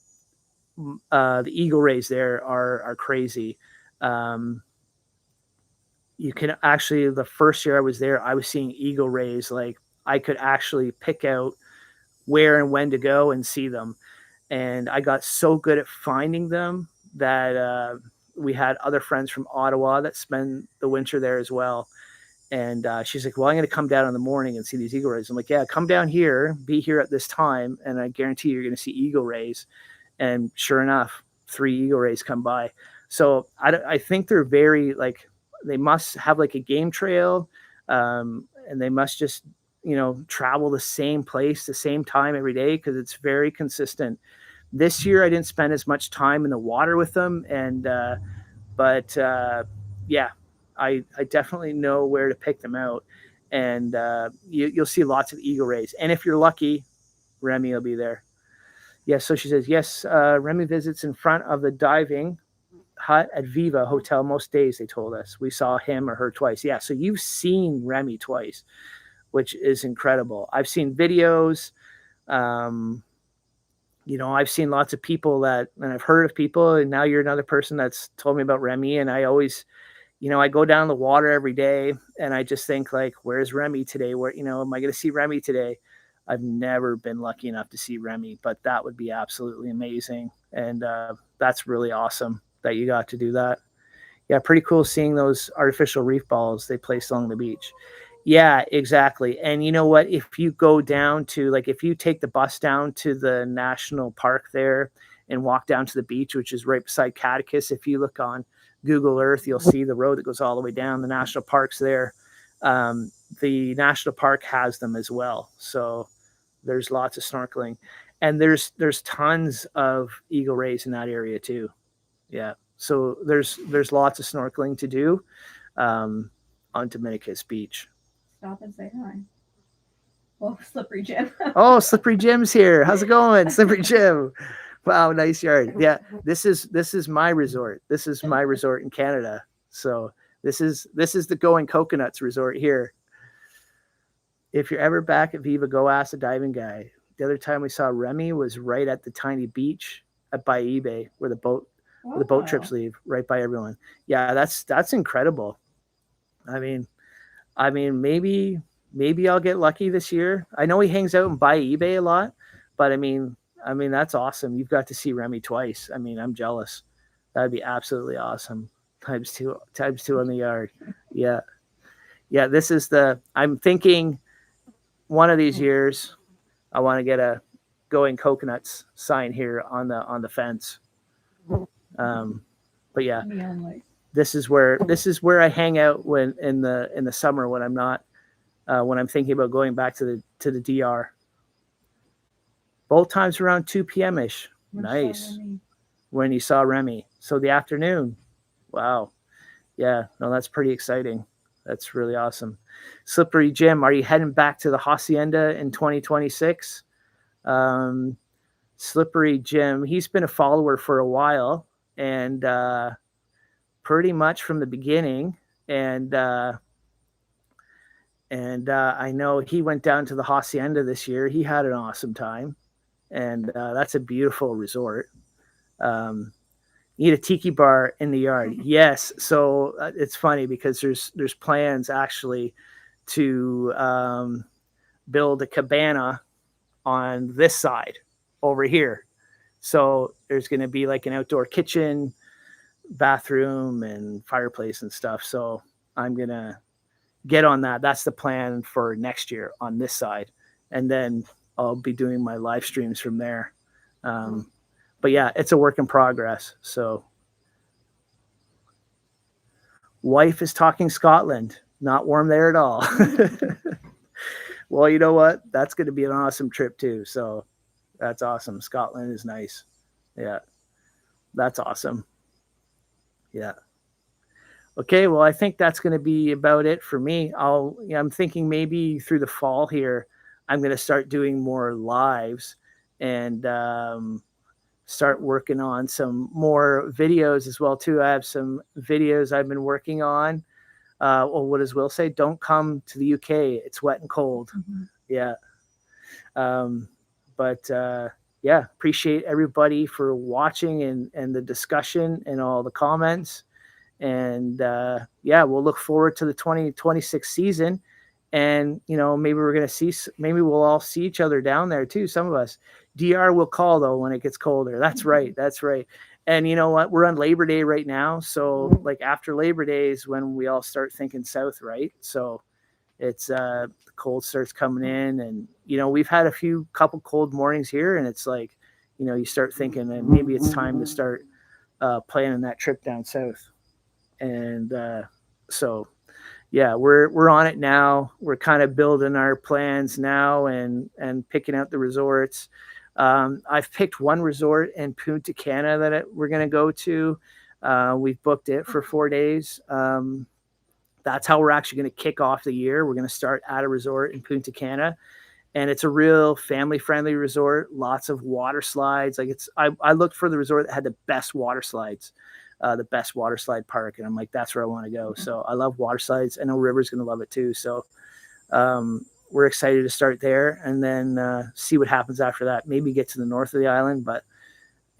S1: the eagle rays there are crazy. Um, you can actually the first year I was there, I was seeing eagle rays like I could actually pick out where and when to go and see them. And I got so good at finding them that we had other friends from Ottawa that spend the winter there as well. And she's like, well, I'm going to come down in the morning and see these eagle rays. I'm like, yeah, come down here, be here at this time, and I guarantee you're going to see eagle rays. And sure enough, 3 eagle rays come by. So I think they're very like, they must have like a game trail, and they must just, travel the same place, the same time every day because it's very consistent. This year, I didn't spend as much time in the water with them, but yeah, I definitely know where to pick them out, and you'll see lots of eagle rays. And if you're lucky, Remy will be there. Yes, so she says yes. Remy visits in front of the diving hut at Viva Hotel most days. They told us we saw him or her twice. Yeah, so you've seen Remy twice, which is incredible. I've seen videos. Um, I've seen lots of people and I've heard of people, and now you're another person that's told me about Remy. And I always, I go down the water every day and I just think like, where's Remy today? Where, am I going to see Remy today? I've never been lucky enough to see Remy, but that would be absolutely amazing. And that's really awesome that you got to do that. Yeah, pretty cool seeing those artificial reef balls they placed along the beach. Yeah, exactly. And you know what? If you go down to like if you take the bus down to the national park there and walk down to the beach, which is right beside Catechus, if you look on Google Earth, you'll see the road that goes all the way down. The national park's there. The national park has them as well. So there's lots of snorkeling. And there's tons of eagle rays in that area too. Yeah. So there's lots of snorkeling to do on Dominicus Beach.
S2: Stop and say hi. Well, Slippery Jim.
S1: Oh, Slippery Jim's here. How's it going, Slippery Jim? Wow, nice yard. Yeah, this is my resort. This is my resort in Canada. So this is the Going Coconuts resort here. If you're ever back at Viva, go ask the diving guy. The other time we saw Remy was right at the tiny beach by eBay where the boat trips leave, right by everyone. Yeah, that's incredible. I mean, maybe I'll get lucky this year. I know he hangs out and buy eBay a lot, but I mean that's awesome. You've got to see Remy twice. I mean, I'm jealous. That'd be absolutely awesome. Times two on the yard. Yeah. Yeah, I'm thinking one of these years I want to get a Going Coconuts sign here on the fence. But yeah. This is where I hang out when in the summer when I'm not when I'm thinking about going back to the DR. Both times around 2 p.m. ish. Nice. When you saw Remy. So the afternoon. Wow. Yeah, no, that's pretty exciting. That's really awesome. Slippery Jim, are you heading back to the Hacienda in 2026? Slippery Jim, he's been a follower for a while and pretty much from the beginning. And I know he went down to the Hacienda this year. He had an awesome time. and that's a beautiful resort. Need a tiki bar in the yard. Yes. So it's funny because there's plans actually to build a cabana on this side over here. So there's going to be like an outdoor kitchen, bathroom, and fireplace and stuff. So I'm going to get on that. That's the plan for next year on this side. And then I'll be doing my live streams from there. But yeah, it's a work in progress. So wife is talking Scotland, not warm there at all. Well, you know what? That's going to be an awesome trip too. So that's awesome. Scotland is nice. Yeah. That's awesome. Yeah. Okay. Well, I think that's going to be about it for me. I'm thinking maybe through the fall here, I'm going to start doing more lives and, start working on some more videos as well too. I have some videos I've been working on. Well, what does Will say? Don't come to the UK. It's wet and cold. Mm-hmm. Yeah. Yeah, appreciate everybody for watching and the discussion and all the comments. And yeah, we'll look forward to the 2026 season. And, maybe maybe we'll all see each other down there too. Some of us. DR will call though when it gets colder. That's right. That's right. And you know what? We're on Labor Day right now. So like after Labor Day is when we all start thinking south, right? So it's the cold starts coming in, and we've had a couple cold mornings here, and it's like, you start thinking that maybe it's time to start planning that trip down south. And so yeah, we're on it now. We're kind of building our plans now and picking out the resorts. I've picked one resort in Punta Cana that we're going to go to. We've booked it for 4 days. That's how we're actually going to kick off the year. We're going to start at a resort in Punta Cana, and it's a real family-friendly resort. Lots of water slides. I looked for the resort that had the best water slides. The best water slide park. And I'm like, that's where I want to go. So I love water slides. I know River's going to love it too. So we're excited to start there and then see what happens after that. Maybe get to the north of the island.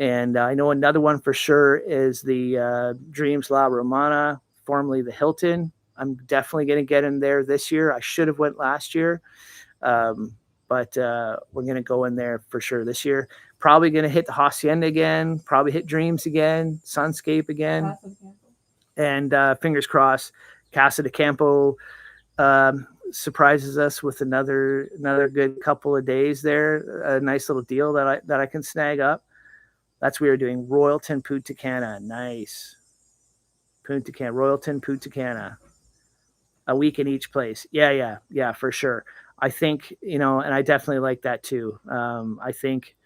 S1: And I know another one for sure is the Dreams La Romana, formerly the Hilton. I'm definitely going to get in there this year. I should have went last year. But we're going to go in there for sure this year. Probably going to hit the Hacienda again, probably hit Dreams again, Sunscape again. And fingers crossed, Casa de Campo surprises us with another good couple of days there. A nice little deal that I can snag up. That's what we are doing. Royalton, Punta Cana. Nice. Punta Cana, Royalton, Punta Cana. A week in each place. Yeah, for sure. I think, and I definitely like that too. I think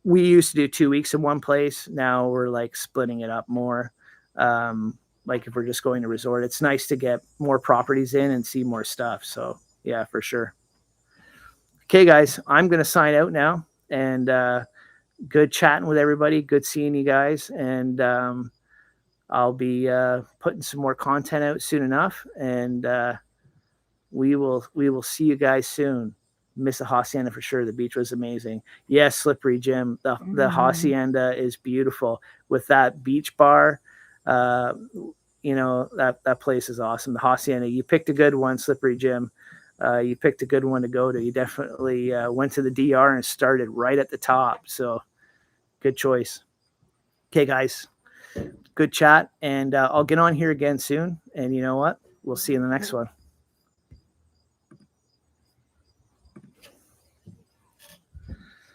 S1: we used to do 2 weeks in one place. Now we're like splitting it up more. Like if we're just going to resort, it's nice to get more properties in and see more stuff. So yeah, for sure. Okay, guys, I'm going to sign out now, and good chatting with everybody. Good seeing you guys. And I'll be putting some more content out soon enough. And we will see you guys soon. Miss the Hacienda for sure. The beach was amazing. Yes, Slippery Jim. The Hacienda is beautiful with that beach bar. That place is awesome. The Hacienda. You picked a good one, Slippery Jim. You picked a good one to go to. You definitely went to the DR and started right at the top. So good choice. Okay, guys. Good chat. And I'll get on here again soon. And you know what? We'll see you in the next one.